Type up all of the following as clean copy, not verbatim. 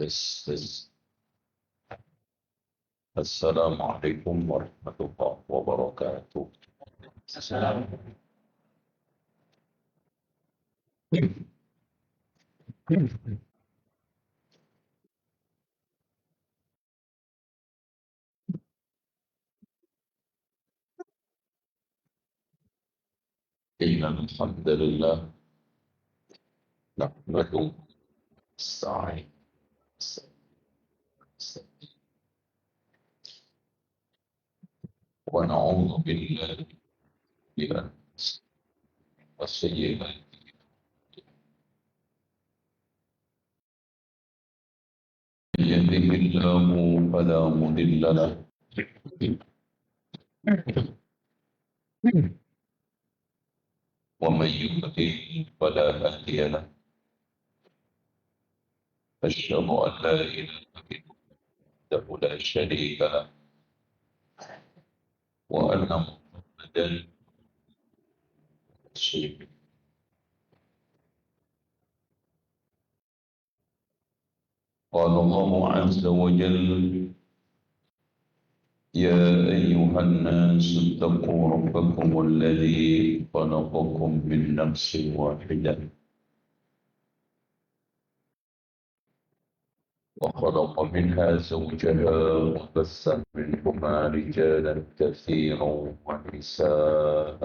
Tes. Assalamualaikum warahmatullahi wabarakatuh. Assalamualaikum. Innal hamdalillah nahmaduhu wa na'udzu billahi min sayyi'ati yahdihillahu fala mudilla lahu wa man yudlil fala hadiya lahu. Asyhadu an la ilaha illallah la syarika lahu wa anna Muhammadan rasulullah. قال الله عز وجل: يا أيها الناس اتقوا ربكم الذي خلقكم من نفس واحدة وخلق منها زوجها وبث منهما رجالا كثيرا ونساء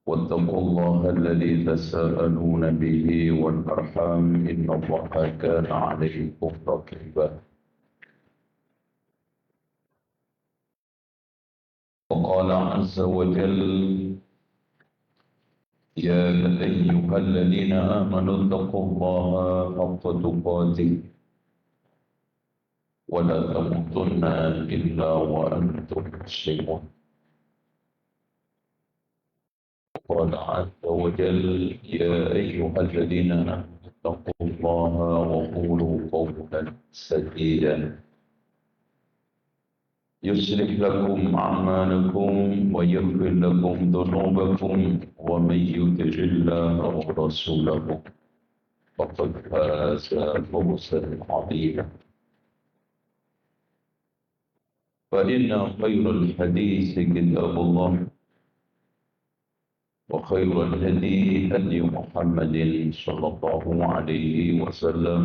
واتقوا الله الذي تساءلون به والأرحام إن الله كان عليكم رقيبا. وقال عز وجل: يا أيها الذين آمنوا اتقوا الله حق تقاته ولا تموتن إلا وأنتم مسلمون. وقال عز وجل: يا أيها الذين آمنوا اتقوا الله وقولوا قولا سديدا يصلح لكم أعمالكم ويغفر لكم ذنوبكم ومن يطع الله ورسوله فقد فاز فوزا عظيما. فإن خير الحديث كتاب الله وخير الهدي هدي محمد صلى الله عليه وسلم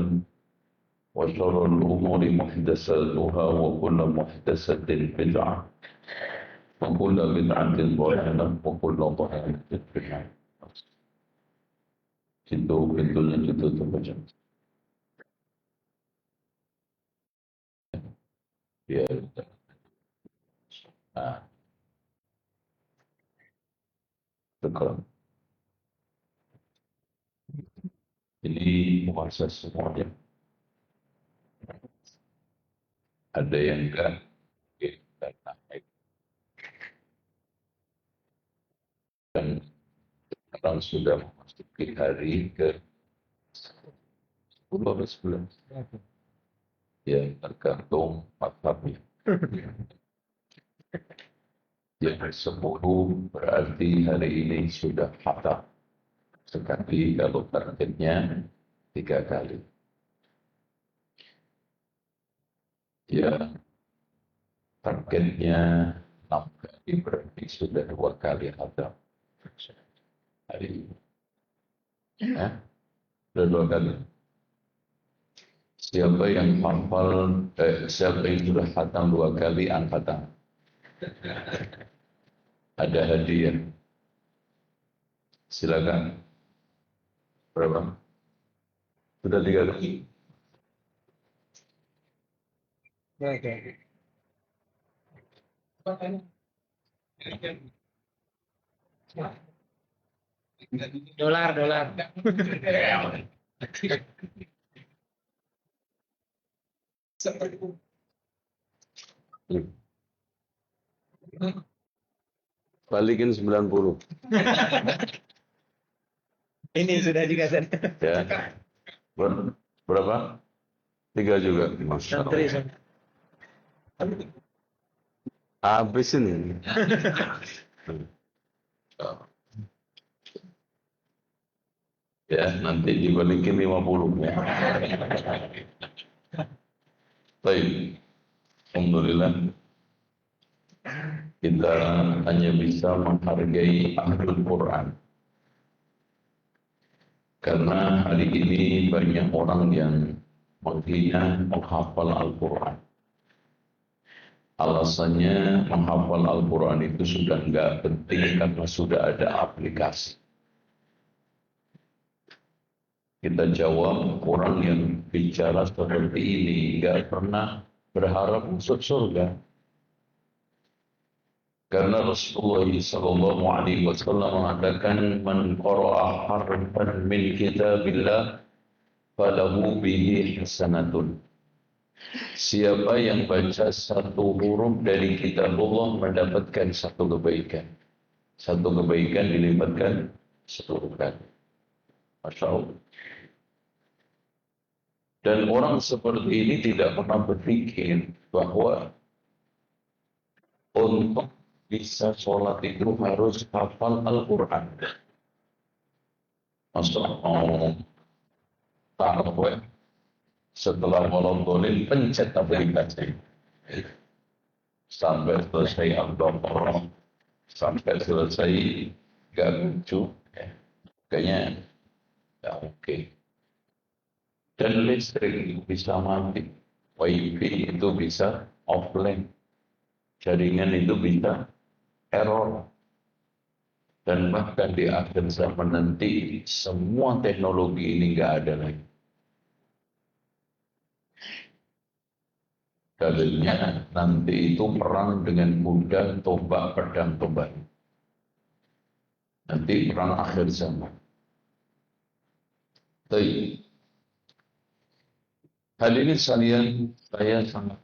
وشر الأمور محدثاتها وكل محدثة بدعة وكل بدعة ضلالة وكل ضلالة في النار. Pintu-pintunya ditutup aja. Biar tekan. Ini puasa semuanya. Ada yang enggak, kita naik. Dan sekarang sudah memasuki hari ke 11. Ya, tergantung mazhabnya. Yang 10 berarti hari ini sudah hatam. Sekali kalau targetnya 3 kali. Ya, targetnya 6 kali berarti sudah 2 kali hatam. Hari ini. Ya, sudah 2 kali. Siapa yang hafal, siapa yang sudah hatam 2 kali, angkat tangan. Ada hadiah. Silakan. Berapa? Sudah 3 kali. Dolar. Balikin 90. Ini sudah dikasih. Ya. Berapa? 3 juga. Masya Allah. Habis ini. Ya, nanti dibalikin 50 ya. Baik, alhamdulillah kita hanya bisa menghargai Ahlul Quran karena hari ini banyak orang yang menghina menghafal Al-Quran. Alasannya menghafal Al-Quran itu sudah nggak penting karena sudah ada aplikasi. Kita jawab, orang yang bicara seperti ini nggak pernah berharap masuk surga. Karena Rasulullah sallallahu alaihi wasallam mengatakan, "Man qara'a harfan min kitabillah falahu bihi hasanatun." Siapa yang baca satu huruf dari kitab Allah mendapatkan satu kebaikan. Satu kebaikan dilipatkan 10 kali. Masya Allah. Dan orang seperti ini tidak pernah berpikir bahwa untuk bisa sholat itu harus hafal Al-Quran. Masya Allah. Tak setelah Ramadan pencet aplikasi sampai selesai Al-Baqarah, sampai selesai gak lucu, kayaknya ya oke. Dan listrik itu bisa mati, wifi itu bisa offline, jaringan itu bisa error, dan bahkan di akhir zaman nanti semua teknologi ini nggak ada lagi. Dalilnya nanti itu perang dengan kuda, tombak, pedang, tombak. Nanti perang akhir zaman. Baik. Hadirin sekalian, saya sangat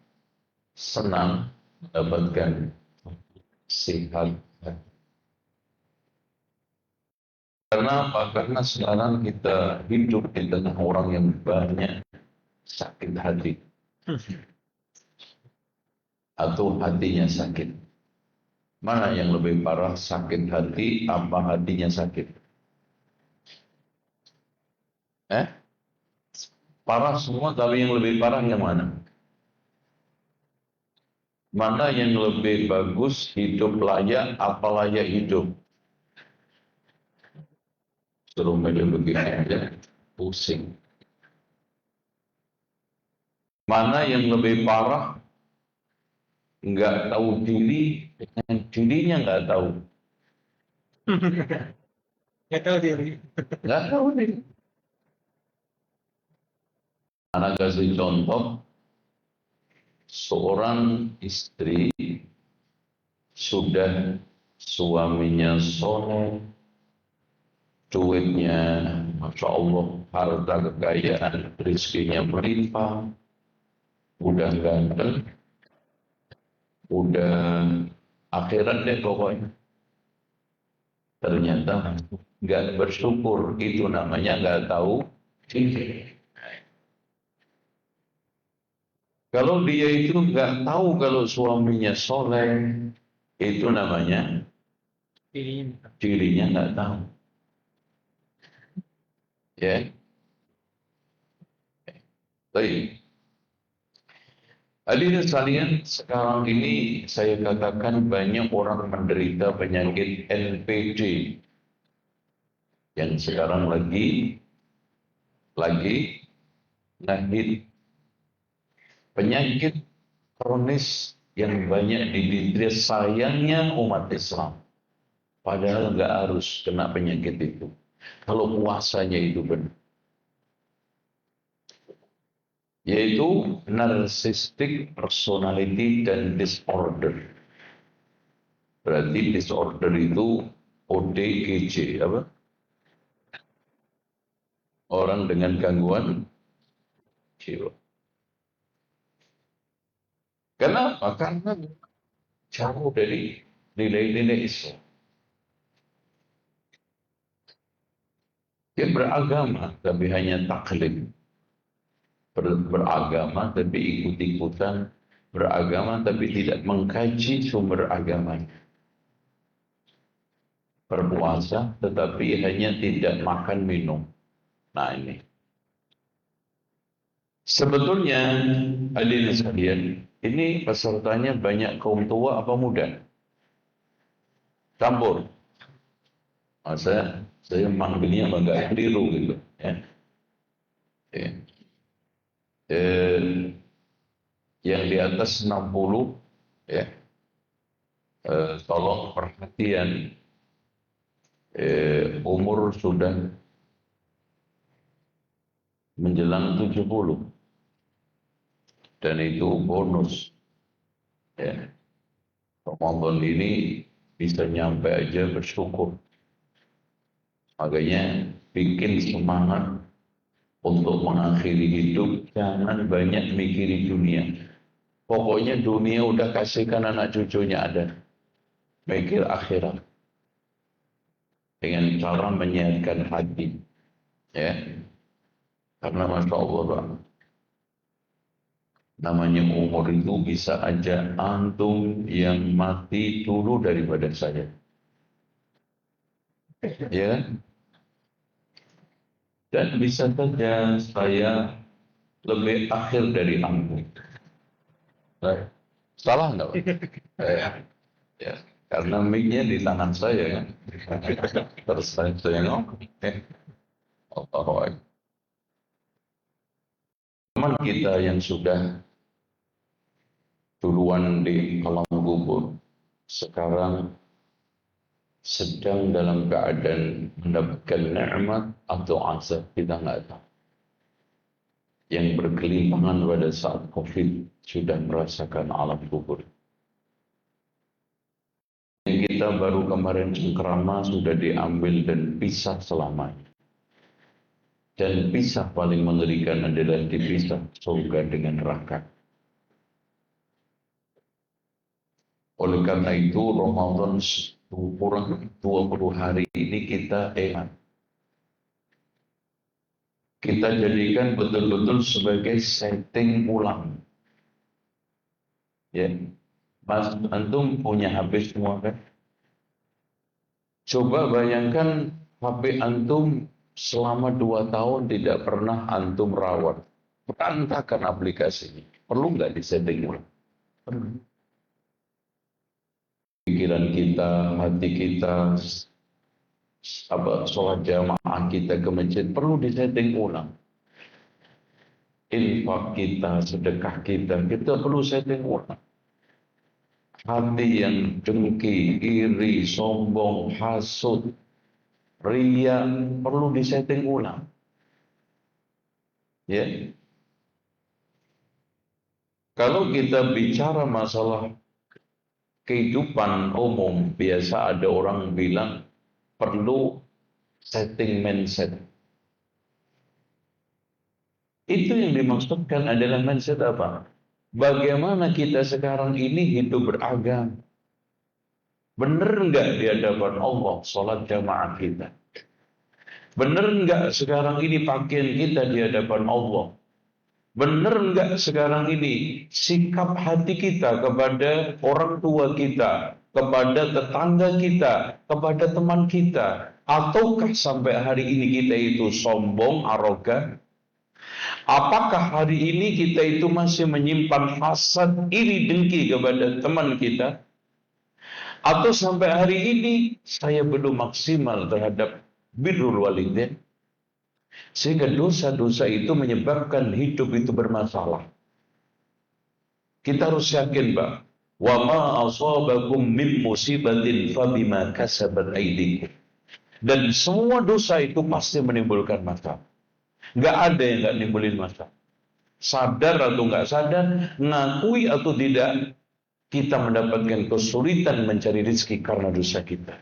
senang mendapatkan sehat. Karena apa? Karena sekarang kita hidup di tengah orang yang banyak sakit hati. Atau hatinya sakit. Mana yang lebih parah, sakit hati apa hatinya sakit? Parah semua, tapi yang lebih parah yang mana? Mana yang lebih bagus, hidup layak apa layak hidup? Suruh milih begini aja, pusing. Mana yang lebih parah, nggak tahu diri, dengan dirinya nggak tahu. Nggak tahu diri. Nggak tahu diri. Anak kasih contoh, seorang istri sudah suaminya soleh, duitnya, masya Allah, harta kekayaan, rezekinya melimpah, udah ganteng, udah akhirat deh pokoknya. Ternyata nggak bersyukur, itu namanya nggak tahu diri. Kalau dia itu nggak tahu kalau suaminya soleh, itu namanya dirinya nggak tahu. Ya, baik. Hadirin sekalian, sekarang ini saya katakan banyak orang menderita penyakit NPD yang sekarang lagi ngehit. Penyakit kronis yang banyak diderita sayangnya umat Islam. Padahal nggak harus kena penyakit itu. Kalau puasanya itu benar. Yaitu narcissistic personality dan disorder. Berarti disorder itu ODGJ, apa? Orang dengan gangguan jiwa. Kenapa? Karena jauh dari nilai-nilai Islam. Dia beragama, tapi hanya taklid. Beragama, tapi ikut-ikutan. Beragama, tapi tidak mengkaji sumber agamanya. Berpuasa, tetapi hanya tidak makan minum. Nah ini. Sebetulnya, hadirin sekalian, ini pesertanya banyak kaum tua apa muda? Campur. Saya manggilnya agak keliru gitu. Ya. Ya. Yang di atas 60, ya, tolong perhatian, umur sudah menjelang 70 dan itu bonus. Ya. Ramadan ini bisa nyampe aja bersyukur. Makanya bikin semangat untuk mengakhiri hidup, jangan banyak mikiri dunia. Pokoknya dunia udah kasihkan anak cucunya ada. Mikir akhirat. Dengan cara menyehatkan hati. Ya. Karena Masya Allah, Pak, namanya umur itu bisa aja antum yang mati dulu daripada saya. Ya kan? Dan bisa saja saya lebih akhir dari antum. Salah nggak, Pak? Ya, karena mic-nya di tangan saya kan. Terus saya ngomong. Allah. Teman kita yang sudah duluan di alam kubur, sekarang sedang dalam keadaan mendapatkan nikmat atau azab, kita nggak tahu. Yang bergelimpangan pada saat COVID sudah merasakan alam kubur. Yang kita baru kemarin cengkrama sudah diambil dan pisah selamanya. Dan pisah paling mengerikan adalah dipisah surga dengan neraka. Oleh karena itu Ramadan kurang 20 hari ini kita kita jadikan betul-betul sebagai setting ulang. Ya, Mas antum punya HP semua kan? Coba bayangkan HP antum selama 2 tahun tidak pernah antum rawat. Berantakan aplikasinya. Perlu nggak disetting ulang? Perlu. Pikiran kita, hati kita, sholat jamaah kita ke masjid perlu disetting ulang. Infak kita, sedekah kita perlu setting ulang. Hati yang dengki, iri, sombong, hasut, ria perlu disetting ulang. Ya. Kalau kita bicara masalah kehidupan umum, biasa ada orang bilang perlu setting mindset. Itu yang dimaksudkan adalah mindset apa? Bagaimana kita sekarang ini hidup beragama? Benar enggak di hadapan Allah sholat jamaah kita? Benar enggak sekarang ini pakaian kita di hadapan Allah? Benar enggak sekarang ini sikap hati kita kepada orang tua kita, kepada tetangga kita, kepada teman kita? Ataukah sampai hari ini kita itu sombong, arogan? Apakah hari ini kita itu masih menyimpan hasad, iri, dengki kepada teman kita? Atau sampai hari ini saya belum maksimal terhadap birrul walidain? Sehingga dosa-dosa itu menyebabkan hidup itu bermasalah. Kita harus yakin, Pak. Wa ma asabakum min musibatin fabima kasabat aydikum. Dan semua dosa itu pasti menimbulkan masalah. Nggak ada yang nggak nimbulin masalah. Sadar atau nggak sadar, ngakui atau tidak, kita mendapatkan kesulitan mencari rezeki karena dosa kita.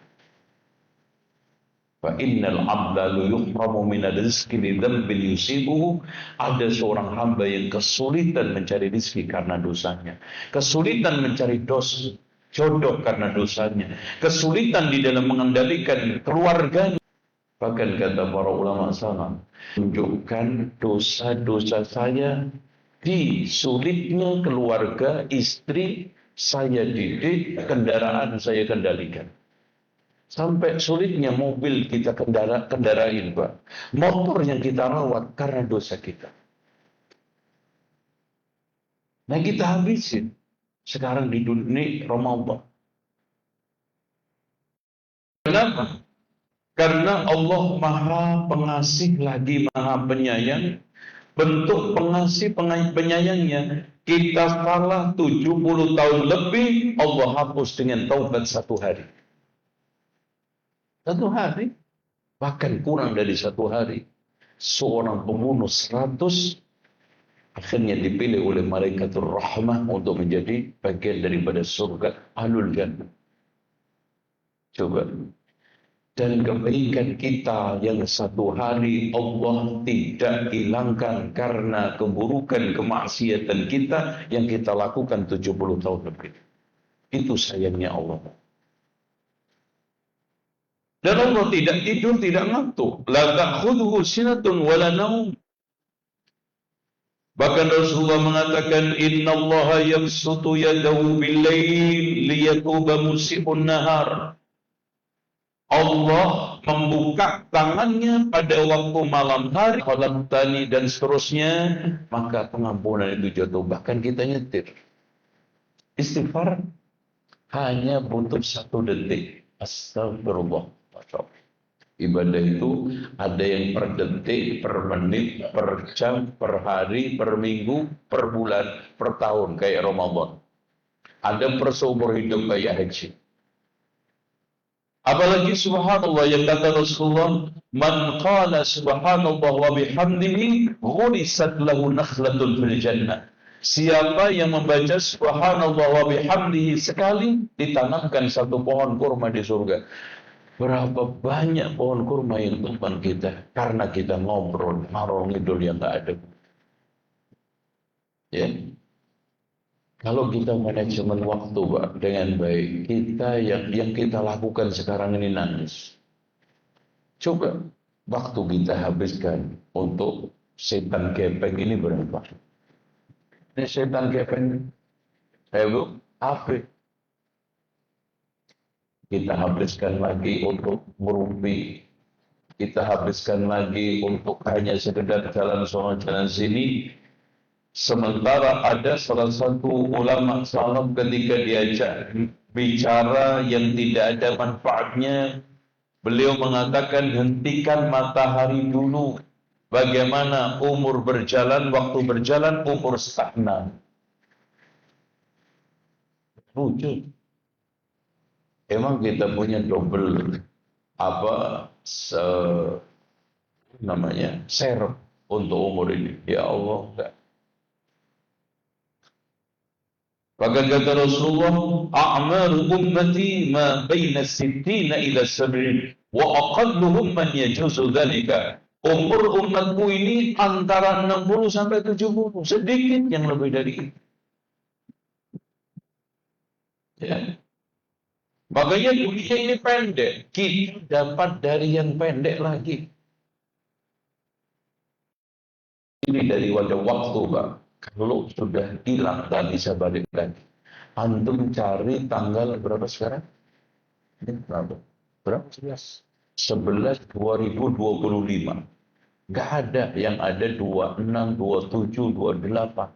Fa innal 'abda la yuhramu min rizqi li dhanbin yusibuhu. Ada seorang hamba yang kesulitan mencari rezeki karena dosanya. Kesulitan mencari jodoh karena dosanya. Kesulitan di dalam mengendalikan keluarganya. Bahkan kata para ulama salaf, tunjukkan dosa-dosa saya di sulitnya keluarga, istri saya didik, kendaraan saya kendalikan. Sampai sulitnya mobil kita kendarain, Pak. Motor yang kita rawat karena dosa kita. Nah, kita habisin. Sekarang di dunia ini Ramadan. Kenapa? Karena Allah Maha Pengasih lagi Maha Penyayang. Bentuk pengasih penyayangnya, kita salah 70 tahun lebih, Allah hapus dengan taubat 1 hari. 1 hari, bahkan kurang dari 1 hari. Seorang pembunuh 100 akhirnya dipilih oleh Malaikatur Rahmah untuk menjadi bagian daripada surga Ahlul Jannah. Coba. Dan kebaikan kita yang 1 hari Allah tidak hilangkan karena keburukan kemaksiatan kita yang kita lakukan 70 tahun lebih. Itu sayangnya Allah. Dan Allah tidak tidur, tidak ngantuk. La ta'khudhuhu sinatun wala naum. Bahkan Rasulullah mengatakan, Inna Allah yabsutu yadahu bil-lail liyatuba musibun nahar. Allah membuka tangannya pada waktu malam hari, khalaqtani dan seterusnya, maka pengampunan itu jatuh. Bahkan kita nyetir. Istighfar hanya butuh 1 detik. Astagfirullah. Ibadah itu ada yang per detik, per menit, per jam, per hari, per minggu, per bulan, per tahun kayak Ramadan. Ada per seumur hidup kayak haji. Apalagi subhanallah yang kata Rasulullah, man qala subhanallah wa bihamdihi ghurisat lahu nakhlatun fil jannah. Siapa yang membaca subhanallah wa bihamdihi sekali, ditanamkan 1 pohon kurma di surga. Berapa banyak pohon kurma yang tumpang kita karena kita ngobrol ngarol ngidul yang tak ada. Ya. Kalau kita manajemen waktu, Pak, dengan baik, kita yang kita lakukan sekarang ini nangis. Coba waktu kita habiskan untuk setan gepeng ini berapa? Ini setan gepeng, Bu, apa? Kita habiskan lagi untuk merumpi. Kita habiskan lagi untuk hanya sekedar jalan sono jalan sini. Sementara ada salah satu ulama salaf ketika diajak bicara yang tidak ada manfaatnya, beliau mengatakan hentikan matahari dulu. Bagaimana umur berjalan, waktu berjalan, umur stagnan. Lucu. Emang kita punya double serep untuk umur ini? Ya Allah, enggak. Bahkan kata Rasulullah, a'maru ummati ma baina 60 ila 70 wa aqalluhum man yajuzu dzalika. Umur umatku ini antara 60 sampai 70, sedikit yang lebih dari itu. Ya. Makanya dunia ini pendek, kita dapat dari yang pendek lagi. Ini dari wadah waktu, Pak. Kalau sudah hilang, tak bisa balik lagi. Antum cari tanggal berapa sekarang? Ini berapa? Berapa? 11 2025. Gak ada yang ada 26, 27, 28.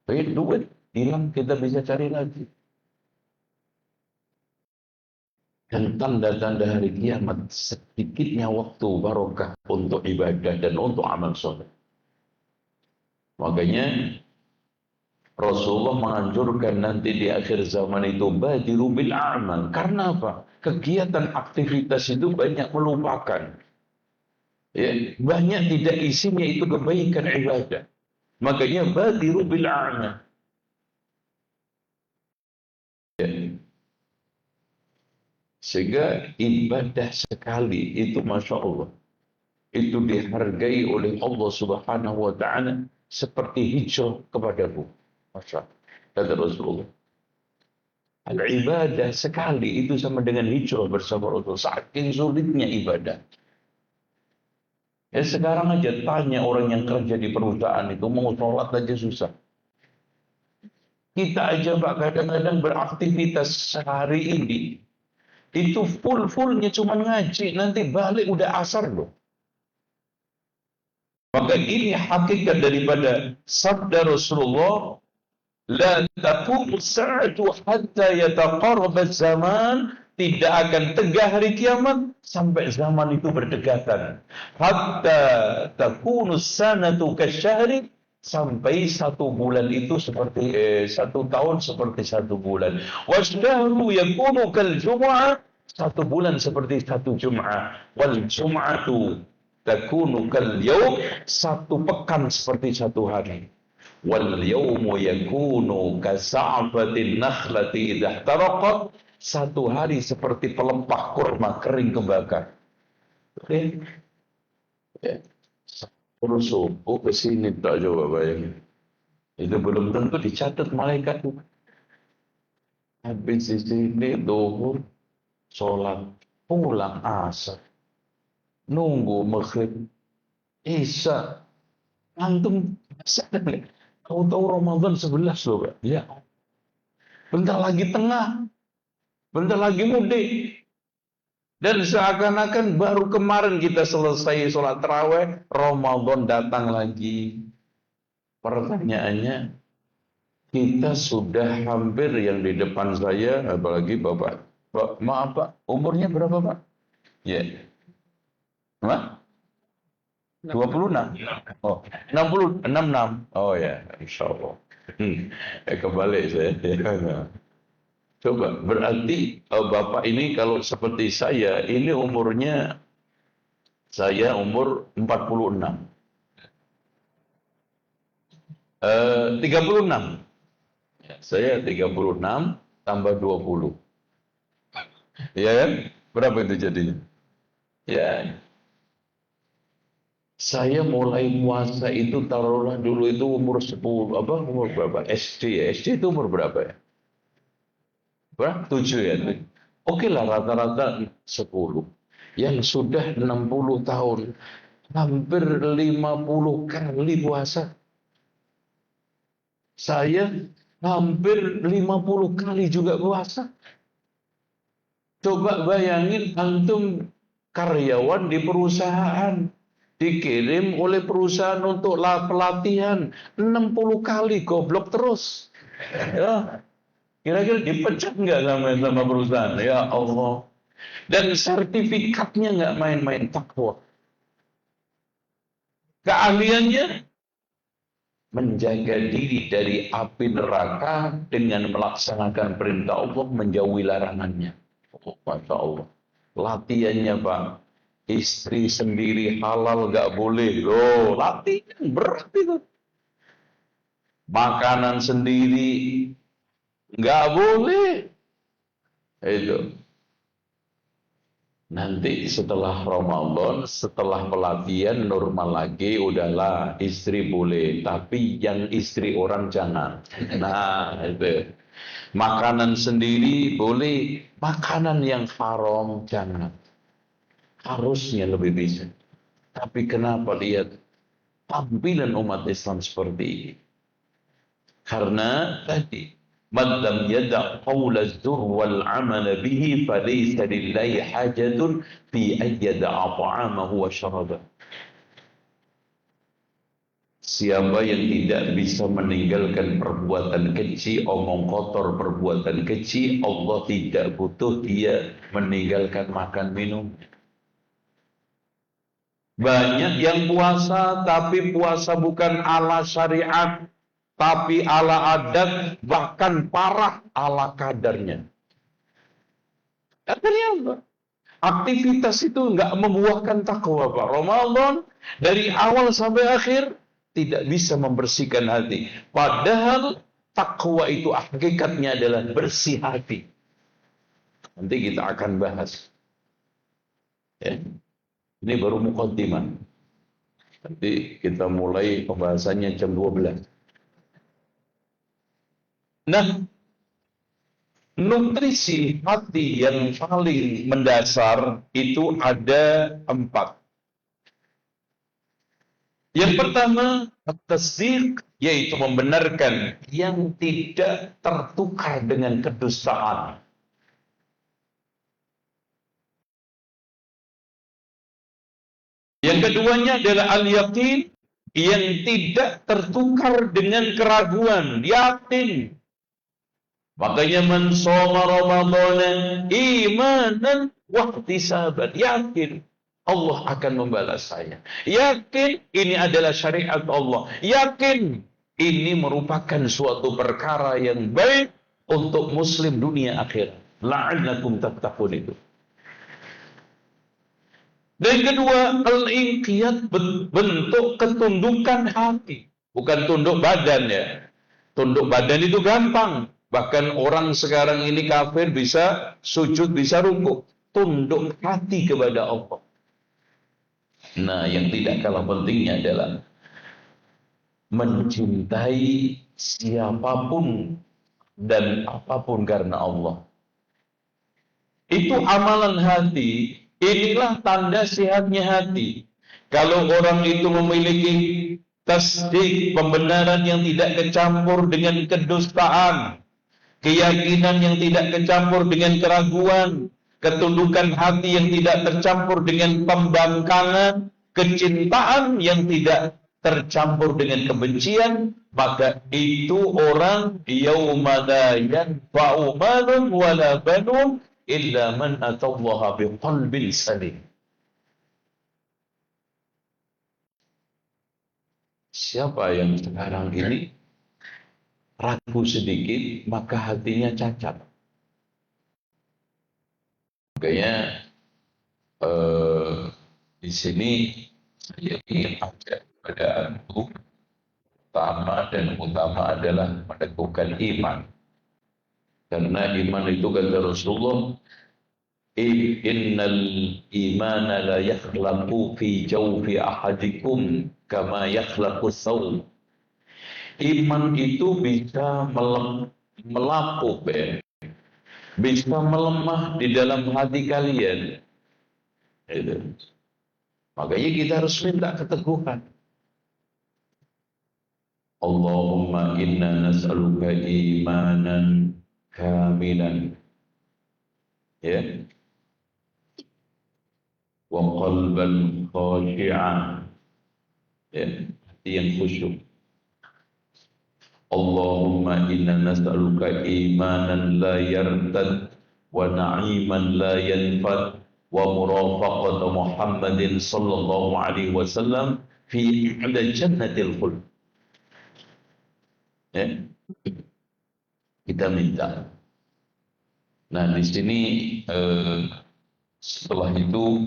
Tapi duit hilang, kita bisa cari lagi. Dan tanda-tanda hari kiamat, sedikitnya waktu barokah untuk ibadah dan untuk amal soleh. Makanya Rasulullah menganjurkan nanti di akhir zaman itu badiru bil a'mal. Karena apa? Kegiatan aktivitas itu banyak melupakan. Ya, banyak tidak isinya itu kebaikan ibadah. Makanya badiru bil a'mal. Ya. Sehingga ibadah sekali itu Masya Allah. Itu dihargai oleh Allah Subhanahu wa ta'ala seperti hijrah kepadaku. Masya Allah. Kata Rasulullah. Al-ibadah sekali itu sama dengan hijrah bersama Rasulullah. Saking sulitnya ibadah. Ya sekarang aja tanya orang yang kerja di perusahaan itu mau sholat aja susah. Kita aja Pak kadang-kadang beraktivitas sehari ini. Itu full-fullnya cuma ngaji, nanti balik udah asar loh. Maka ini hakikat daripada sabda Rasulullah, la taqumu as-sa'atu hatta yataqarraba zaman, tidak akan tegak hari kiamat sampai zaman itu berdekatan. Hatta takunu sanatu kasyahri, sampai satu bulan itu seperti satu tahun seperti satu bulan. Wasyahru yakunu kal jum'ah, satu bulan seperti satu Jum'ah. Wal jum'atu takunu kal yaum, satu pekan seperti satu hari. Wal yawmu yakunu kasa'afatin nakhlati idha ihtaraqat, satu hari seperti pelepah kurma kering kebakar. Oke. Ya. Suruh subuh ke sini tak coba bayangin. Itu belum tentu dicatat malaikat. Habis di sini zuhur, sholat, pulang asar, nunggu maghrib, isya, antum sadar. Tahu-tahu Ramadan 11 loh, Pak. Ya. Bentar lagi tengah, bentar lagi mudik. Dan seakan-akan baru kemarin kita selesai sholat taraweh, Ramadan datang lagi. Pertanyaannya, kita sudah hampir yang di depan saya, apalagi Bapak. Maaf Pak, umurnya berapa Pak? Ya. Hah? 26? Oh, 66. Oh ya, insya Allah. Kebalik saya. Coba, berarti Bapak ini kalau seperti saya, ini umurnya, saya umur 46. 36. Saya 36 tambah 20. Iya kan? Berapa itu jadinya? Ya. Saya mulai puasa itu taruhlah dulu itu umur 10, umur berapa? SD ya. SD itu umur berapa ya? Berapa? 7 ya. Oke lah rata-rata 10. Yang sudah 60 tahun, hampir 50 kali puasa. Saya hampir 50 kali juga puasa. Coba bayangin antum karyawan di perusahaan, dikirim oleh perusahaan untuk pelatihan 60 kali goblok terus. Ya, kira-kira dipecat nggak sama perusahaan? Ya Allah. Dan sertifikatnya nggak main-main, takwa. Keahliannya menjaga diri dari api neraka dengan melaksanakan perintah Allah, menjauhi larangannya. Oh, Masya Allah. Latihannya Pak, istri sendiri halal nggak boleh. Loh, latihan berat itu. Makanan sendiri nggak boleh. Itu. Nanti setelah Ramadan, setelah pelatihan normal lagi, udahlah istri boleh, tapi yang istri orang jangan. Nah, itu. Makanan sendiri boleh, makanan yang haram jangan. Harusnya lebih bisa. Tapi kenapa lihat tampilan umat Islam seperti ini? Karena tadi man lam yada' qawla az-zur wal 'amala bihi falaysa lillahi hajatun fi an yada'a ta'amahu wa syarabahu. Siapa yang tidak bisa meninggalkan perbuatan keji, omong kotor, perbuatan keji, Allah tidak butuh dia meninggalkan makan minum. Banyak yang puasa, tapi puasa bukan ala syariat, tapi ala adat, bahkan parah ala kadarnya. Artinya apa? Aktivitas itu nggak membuahkan takwa, Pak. Ramadan dari awal sampai akhir tidak bisa membersihkan hati. Padahal takwa itu hakikatnya adalah bersih hati. Nanti kita akan bahas. Ya. Ini baru muqaddimah. Nanti kita mulai pembahasannya jam 12. Nah, nutrisi hati yang paling mendasar itu ada 4. Yang pertama, at-tasdiq, yaitu membenarkan yang tidak tertukar dengan kedustaan. Yang keduanya adalah al-yaqin yang tidak tertukar dengan keraguan, yakin. Makanya man shoma ramadhana imanan wa ihtisaban, yakin Allah akan membalas saya. Yakin ini adalah syariat Allah. Yakin ini merupakan suatu perkara yang baik untuk muslim dunia akhirat. La'allakum tattaqun itu. Dan kedua, al-inqiyad, bentuk ketundukan hati. Bukan tunduk badan ya. Tunduk badan itu gampang. Bahkan orang sekarang ini kafir bisa sujud, bisa rukuk. Tunduk hati kepada Allah. Nah, yang tidak kalah pentingnya adalah mencintai siapapun dan apapun karena Allah. Itu amalan hati. Inilah tanda sehatnya hati. Kalau orang itu memiliki tasdik, pembenaran yang tidak kecampur dengan kedustaan, keyakinan yang tidak kecampur dengan keraguan, ketundukan hati yang tidak tercampur dengan pembangkangan, kecintaan yang tidak tercampur dengan kebencian, maka itu orang yauma la yanfa'u malun wala banun illa man atallaha biqalbin salim. Siapa yang sekarang ini ragu sedikit, maka hatinya cacat. Makanya di sini saya ingin ajak kepada antum, pertama dan utama adalah meneguhkan iman. Karena iman itu kata Rasulullah, innal imana la yakhlaqu fi jawfi ahadikum kama yakhlaqu thawb. Iman itu bisa melapuk ya. Bisa melemah di dalam hati kalian. Itu. Makanya kita harus minta keteguhan. Allahumma inna nas'aluka imanan kamilan. Ya. Wa qalban khashi'an. Ya, hati yang khusyuk. Allahumma inna nas'aluka imanan la yartad wa na'iman la yanfad wa murafaqata Muhammadin sallallahu alaihi wasallam fi jannatil khuld. Ya. Kita minta. Nah, di sini setelah itu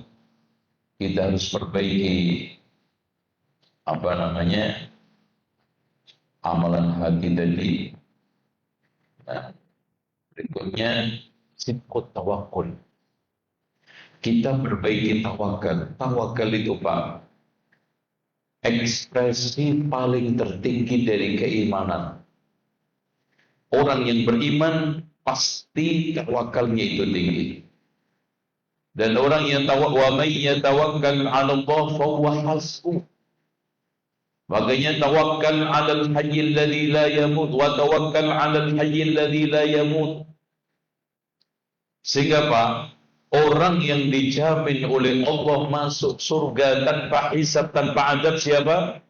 kita harus perbaiki amalan hati tadi. Nah, berikutnya sidqut tawakkul. Kita perbaiki tawakal. Tawakal itu Pak, ekspresi paling tertinggi dari keimanan. Orang yang beriman pasti tawakalnya itu tinggi. Dan orang yang wa may yatawakkal 'ala Allah fa huwa hasbuh. Makanya tawakkal 'alal hayyil ladzi la yamut wa tawakkal 'alal hayyil ladzi la yamut. Sehingga Pak, orang yang dijamin oleh Allah masuk surga tanpa hisab, tanpa adab siapa?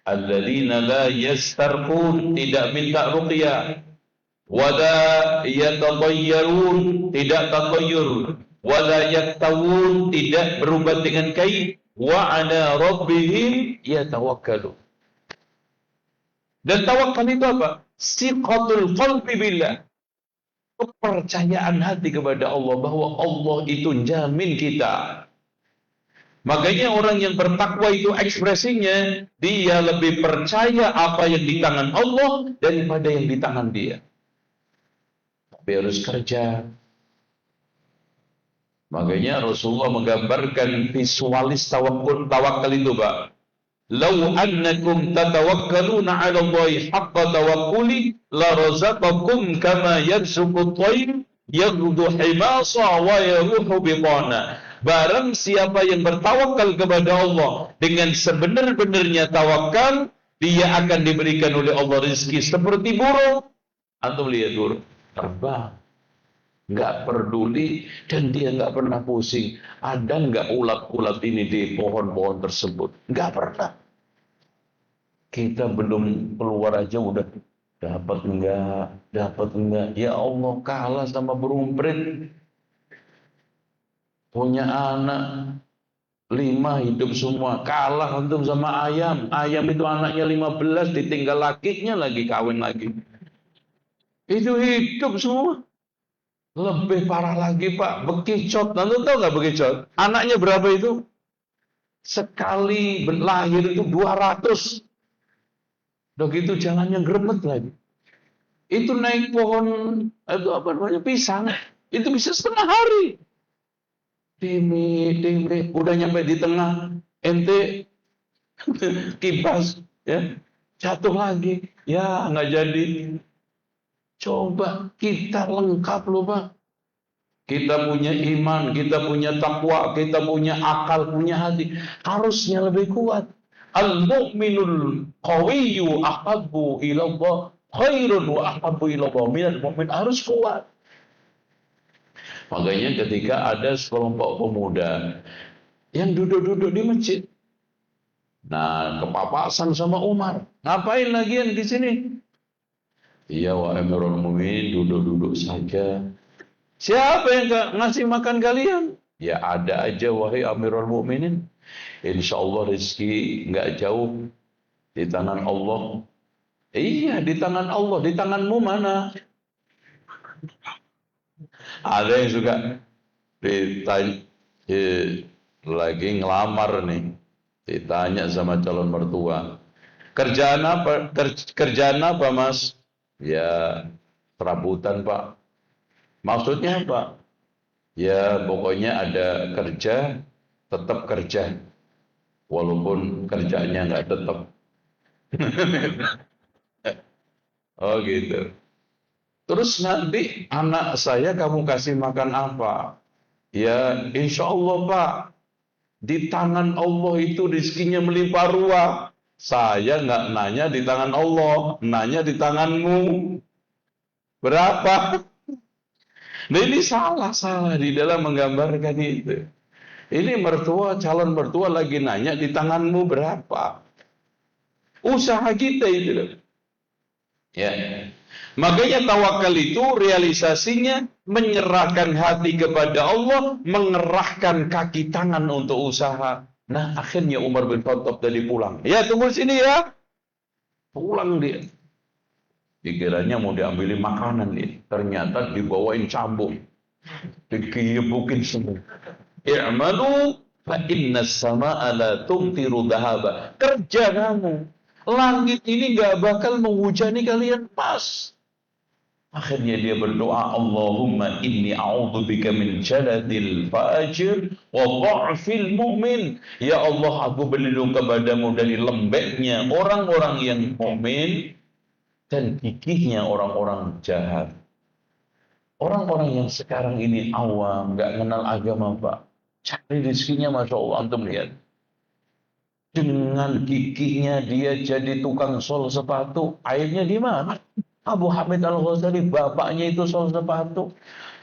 Alladzina la yastarqun, tidak minta ruqyah, wala yatatayyarun, tidak tatayyur, wala yaktawun, tidak berubat dengan kain, wa ala rabbihim yatawakkalun. Dan tawakal itu apa? Siqatul qalbi billah. Kepercayaan hati kepada Allah bahwa Allah itu jamin kita. Makanya orang yang bertakwa itu ekspresinya dia lebih percaya apa yang di tangan Allah daripada yang di tangan dia. Tapi harus kerja. Makanya Rasulullah menggambarkan visualis tawakal itu Pak. Lau annakum tatawakkaluna 'ala Allahi haqqa tawakkuli la razaqakum kama yarzuqut tayr yaghdu himasa wa yaruhu bitana. Barang siapa yang bertawakal kepada Allah dengan sebenar-benarnya tawakal, dia akan diberikan oleh Allah rezeki seperti burung. Antum lihat burung terbang. nggak peduli, dan dia nggak pernah pusing. Ada nggak ulat-ulat ini di pohon-pohon tersebut? Nggak pernah. Kita belum keluar aja udah dapat enggak. Ya Allah, kalah sama burung prit. Punya anak 5 hidup semua, kalah antum sama ayam. Ayam itu anaknya 15, ditinggal lakinya lagi, kawin lagi. Itu hidup semua. Lebih parah lagi Pak, bekicot. Antum tahu nggak bekicot? Anaknya berapa itu? Sekali lahir itu 200. Udah gitu jalannya gremet lagi. Itu naik pohon, itu apa namanya, pisang. Itu bisa setengah hari. Demi, udah nyampe di tengah, ente kibas, ya, jatuh lagi, ya nggak jadi. Coba kita lengkap loh Pak. Kita punya iman, kita punya takwa, kita punya akal, punya hati. Harusnya lebih kuat. Al-mu'minul qawiyyu ahabbu ilallah khairun wa ahabbu ilallah minal mu'min. Harus kuat. Makanya ketika ada sekelompok pemuda yang duduk-duduk di masjid, nah kepapasan sama Umar, ngapain lagian di sini? Iya wa Amirul Mukminin, duduk-duduk saja. Siapa yang ngasih makan kalian? Ya ada aja wahai Amirul Mukminin. Insya Allah rezeki nggak jauh di tangan Allah. Iya di tangan Allah, di tanganmu mana? Ada yang suka ditanya, lagi ngelamar nih, ditanya sama calon mertua, kerjaan apa Mas? Ya serabutan Pak. Maksudnya apa? Ya pokoknya ada kerja, tetap kerja, walaupun kerjanya nggak tetap. Oh gitu. Terus nanti anak saya kamu kasih makan apa? Ya insya Allah Pak, di tangan Allah itu rezekinya melimpah ruah. Saya nggak nanya di tangan Allah, nanya di tanganmu. Berapa? Nah ini salah di dalam menggambarkan itu. Ini calon mertua lagi nanya di tanganmu berapa? Usaha kita itu. Ya. Makanya tawakal itu realisasinya menyerahkan hati kepada Allah, mengerahkan kaki tangan untuk usaha. Nah, akhirnya Umar bin Khattab tadi pulang. Ya, tunggu sini ya. Pulang dia. Dikiranya mau diambilin makanan dia. Ternyata dibawain cambuk. Digebukin semua. I'malu fa inna as-samaa'a la tumtiru dhahaba. Kerja kamu. Langit ini enggak bakal menghujani kalian pas. Akhirnya dia berdoa, Allahumma inni a'udzubika min jaladil fajir wa dha'fil mu'min. Ya Allah, aku berlindung kepadamu dari lembeknya orang-orang yang mukmin dan gigihnya orang-orang jahat. Orang-orang yang sekarang ini awam, nggak kenal agama Pak. Cari rezekinya, Masya Allah, antum lihat. Dengan gigihnya dia jadi tukang sol sepatu. Airnya di mana? Abu Hamid Al-Ghazali, bapaknya itu sol sepatu.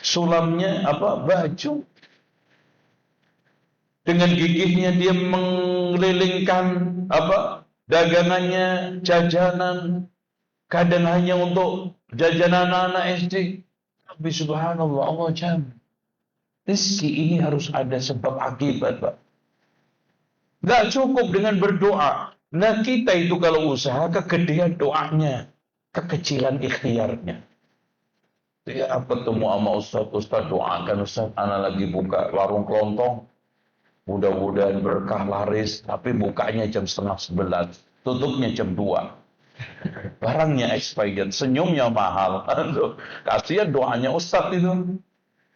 Sulamnya apa? Baju. Dengan gigihnya dia mengelilingkan apa? Dagangannya, jajanan. Kadang hanya untuk jajanan anak SD. Tapi subhanallah, Allah jamin. Rezeki ini harus ada sebab akibat, Pak. Gak cukup dengan berdoa. Nah kita itu kalau usaha, kegedean doanya, kekecilan ikhtiarnya. Ya ketemu sama Ustaz doakan Ustaz, anak lagi buka warung kelontong. Mudah-mudahan berkah laris, tapi bukanya jam 10:30, tutupnya jam 2. Barangnya expired, senyumnya mahal. Kasihan doanya Ustaz itu.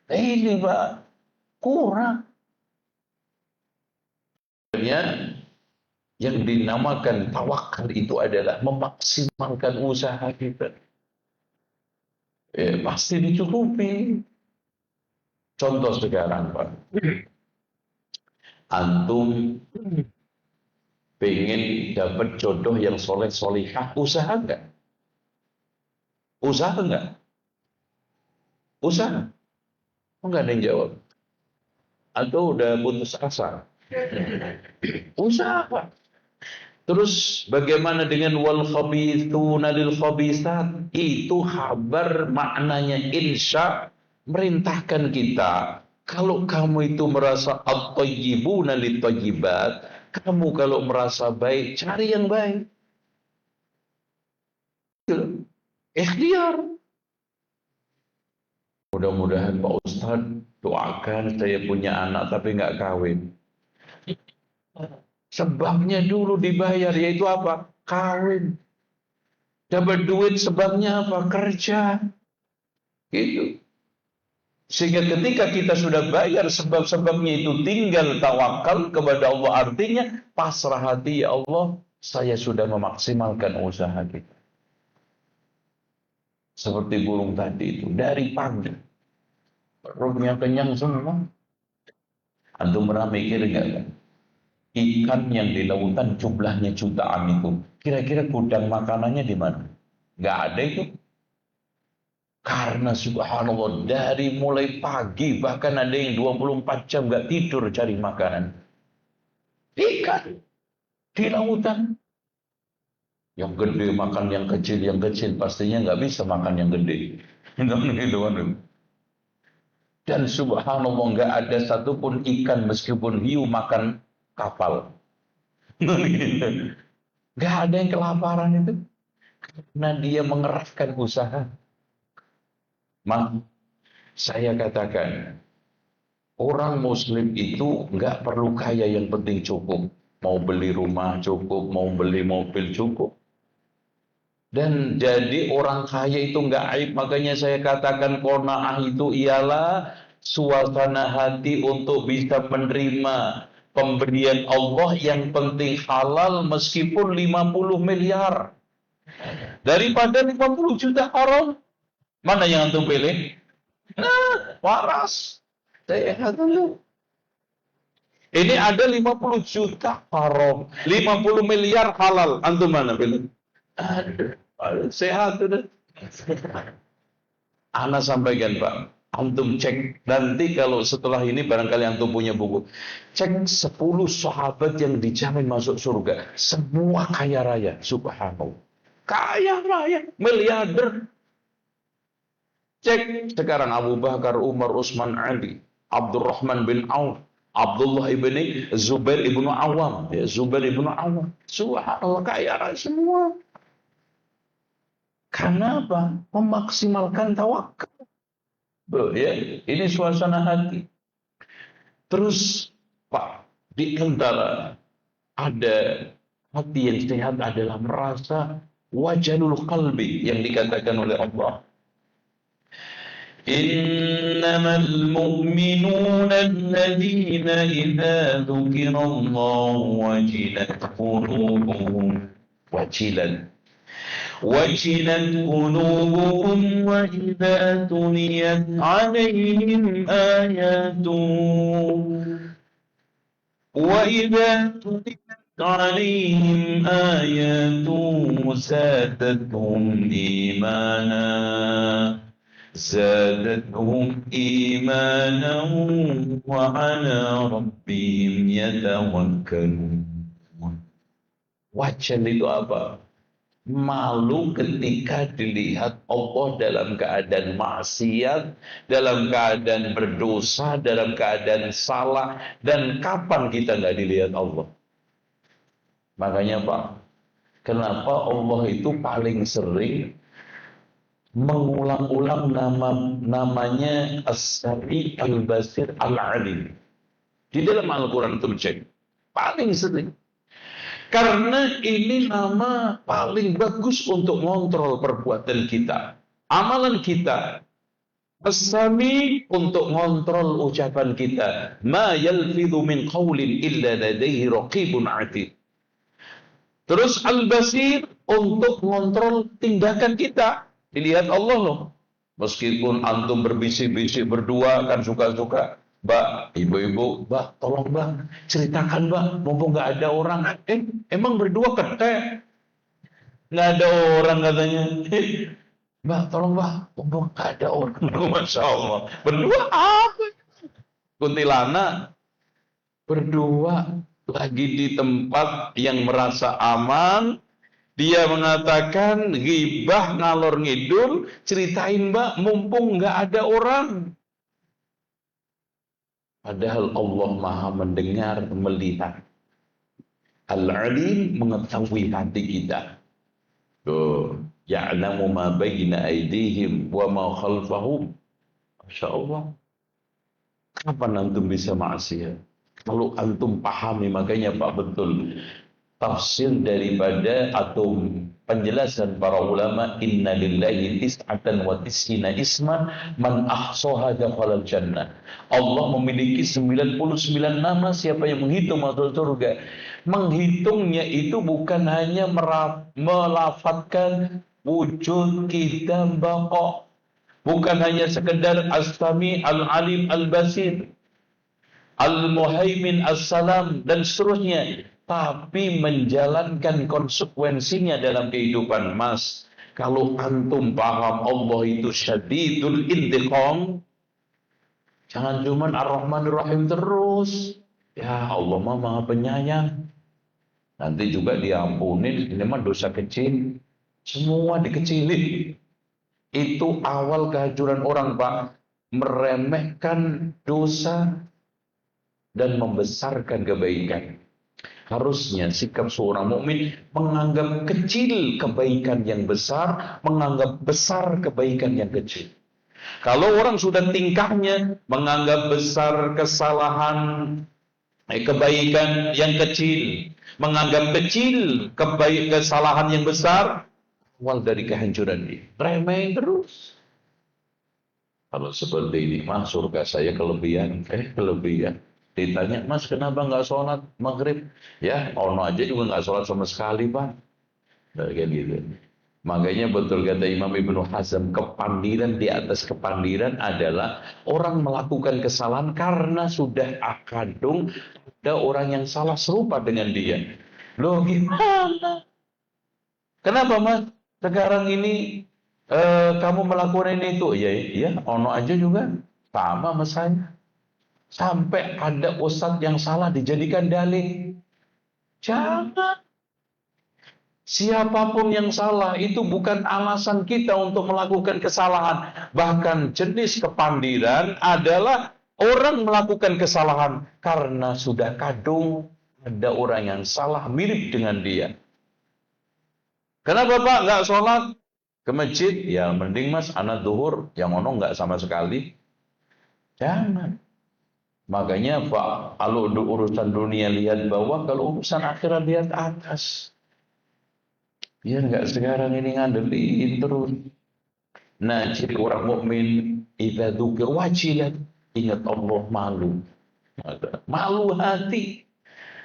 Ini Pak, kurang. Yang dinamakan tawakal itu adalah memaksimalkan usaha kita. Pasti dicukupi. Contoh sekarang Pak, antum pengen dapat jodoh yang soleh solihah, usaha enggak? Usaha enggak? Usaha. Enggak ada yang jawab. Atau udah putus asa? Usaha. Terus bagaimana dengan wal khabithuna lil khabithat? Itu kabar maknanya insya, merintahkan kita. Kalau kamu itu merasa at-thayyibuna lit thayyibat, kamu kalau merasa baik, cari yang baik. Ikhtiar. Mudah-mudahan Pak Ustadz doakan saya punya anak tapi nggak kawin. Sebabnya dulu dibayar, yaitu apa? Kawin. Dapat duit sebabnya apa? Kerja. Gitu. Sehingga ketika kita sudah bayar sebab-sebabnya itu, tinggal tawakal kepada Allah. Artinya pasrah hati, ya Allah, saya sudah memaksimalkan usaha kita. Seperti burung tadi itu, dari pagi perutnya kenyang semua. Antum pernah mikir enggak kan? Ikan yang di lautan jumlahnya jutaan itu, kira-kira gudang makanannya di mana? Nggak ada itu. Karena subhanallah, dari mulai pagi, bahkan ada yang 24 jam nggak tidur cari makanan. Ikan di lautan. Yang gede makan yang kecil pastinya nggak bisa makan yang gede. Dan subhanallah, nggak ada satupun ikan meskipun hiu makan kapal. Gak ada yang kelaparan itu. Karena dia mengerahkan usaha. Saya katakan, orang muslim itu gak perlu kaya, yang penting cukup. Mau beli rumah cukup, mau beli mobil cukup. Dan jadi orang kaya itu gak aib. Makanya saya katakan qanaah itu ialah suasana hati untuk bisa menerima pemberian Allah, yang penting halal meskipun 50 miliar. Daripada 50 juta haram. Mana yang antum pilih? Nah, waras. Sehat dulu. Ini ada 50 juta haram, 50 miliar halal. Antum mana pilih? Aduh, sehat sudah. Ana sampaikan Pak, antum cek nanti kalau setelah ini barangkali antum punya buku. Cek 10 sahabat yang dijamin masuk surga. Semua kaya raya, subhanallah. Kaya raya, miliarder. Cek sekarang Abu Bakar, Umar, Utsman, Ali, Abdurrahman bin Auf, Abdullah ibni Zubair ibnu Awam, ya Zubair ibnu Awam. Subhanallah, kaya raya semua. Karena apa? Memaksimalkan tawakal. Ya, ini suasana hati. Terus Pak, di antara ada hati yang sehat adalah merasa wajanul qalbi yang dikatakan oleh Allah. Innamal mu'minuna alladhina idza dzukirallahu wajilat qulubuhum وجلت قلوبهم وإذا تليت عليهم آياته زادتهم إيمانا وعلى ربهم يتوكلون. Wajal itu apa? Malu ketika dilihat Allah dalam keadaan maksiat, dalam keadaan berdosa, dalam keadaan salah. Dan kapan kita nggak dilihat Allah? Makanya Pak, kenapa Allah itu paling sering mengulang-ulang namanya As-Sami Al-Basir Al-Alim di dalam Al-Quran itu cek paling sering. Karena ini nama paling bagus untuk mengontrol perbuatan kita, amalan kita. As-Sami untuk mengontrol ucapan kita. Ma yalfidhu min qawlin illa ladaihi raqibun atid. Terus Al-Basir untuk mengontrol tindakan kita. Dilihat Allah loh. Meskipun antum berbisik-bisik berdua kan suka-suka. Mbak, ibu-ibu, Mbak, tolong Mbak, ceritakan Mbak, mumpung nggak ada orang. Emang berdua ketek? Nggak ada orang katanya. Mbak, tolong Mbak, mumpung nggak ada orang. Masya Allah. Berdua apa? kuntilanak berdua lagi di tempat yang merasa aman. Dia mengatakan ghibah ngalor ngidul, ceritain Mbak, mumpung nggak ada orang. Padahal Allah Maha mendengar, melihat. Al-Alim mengetahui hati kita. Tuh, ya'lamu ma baina aydihim wa ma khalfahum. Masya Allah. Kapan antum bisa maksiat? Kalau antum pahami, makanya Pak betul tafsir daripada atau penjelasan para ulama, inna lillahi tis'atan wa tis'ina isman man ahsaha dakhalal jannah. Allah memiliki 99 nama, siapa yang menghitung masuk surga. Menghitungnya itu bukan hanya melafatkan wujud kita baqa, bukan hanya sekedar as-sami al-alim al-basir al-muhaimin as-salam dan seterusnya, tapi menjalankan konsekuensinya dalam kehidupan. Mas, kalau antum paham Allah itu syadidul intiqam, jangan cuman ar-Rahmanir Rahim terus. Ya Allah Maha Penyayang, nanti juga diampunin, ini mah dosa kecil, semua dikecilin. Itu awal kehancuran orang, Pak, meremehkan dosa dan membesarkan kebaikan. Harusnya sikap seorang mukmin menganggap kecil kebaikan yang besar, menganggap besar kebaikan yang kecil. Kalau orang sudah tingkahnya menganggap besar kesalahan kebaikan yang kecil, menganggap kecil kesalahan yang besar, awal dari kehancuran dia. Remehin terus. Kalau seperti ini, Mas, surga saya kelebihan. Kelebihan. Ditanya, Mas, kenapa nggak sholat maghrib? Ya, ono aja juga nggak sholat sama sekali, Pak. Kayak gitu. Makanya betul kata Imam Ibnu Hazm, kepandiran di atas kepandiran adalah orang melakukan kesalahan karena sudah kadung ada orang yang salah serupa dengan dia. Loh, gimana? Kenapa, Mas? Sekarang ini kamu melakukan ini itu? Ya, ono aja juga sama sama saya. Sampai ada ustadz yang salah dijadikan dalih. Jangan. Siapapun yang salah itu bukan alasan kita untuk melakukan kesalahan. Bahkan jenis kepandiran adalah orang melakukan kesalahan karena sudah kadung ada orang yang salah mirip dengan dia. Kenapa Pak nggak sholat ke masjid? Ya mending Mas anak zuhur yang ono nggak sama sekali. Jangan. Makanya Pak, kalau urusan dunia lihat bawah, kalau urusan akhirat lihat atas. Biar nggak sekarang ini ngandelin terus. Nah, ciri orang mukmin idza dzukir wajilat, ingat Allah malu. Malu hati.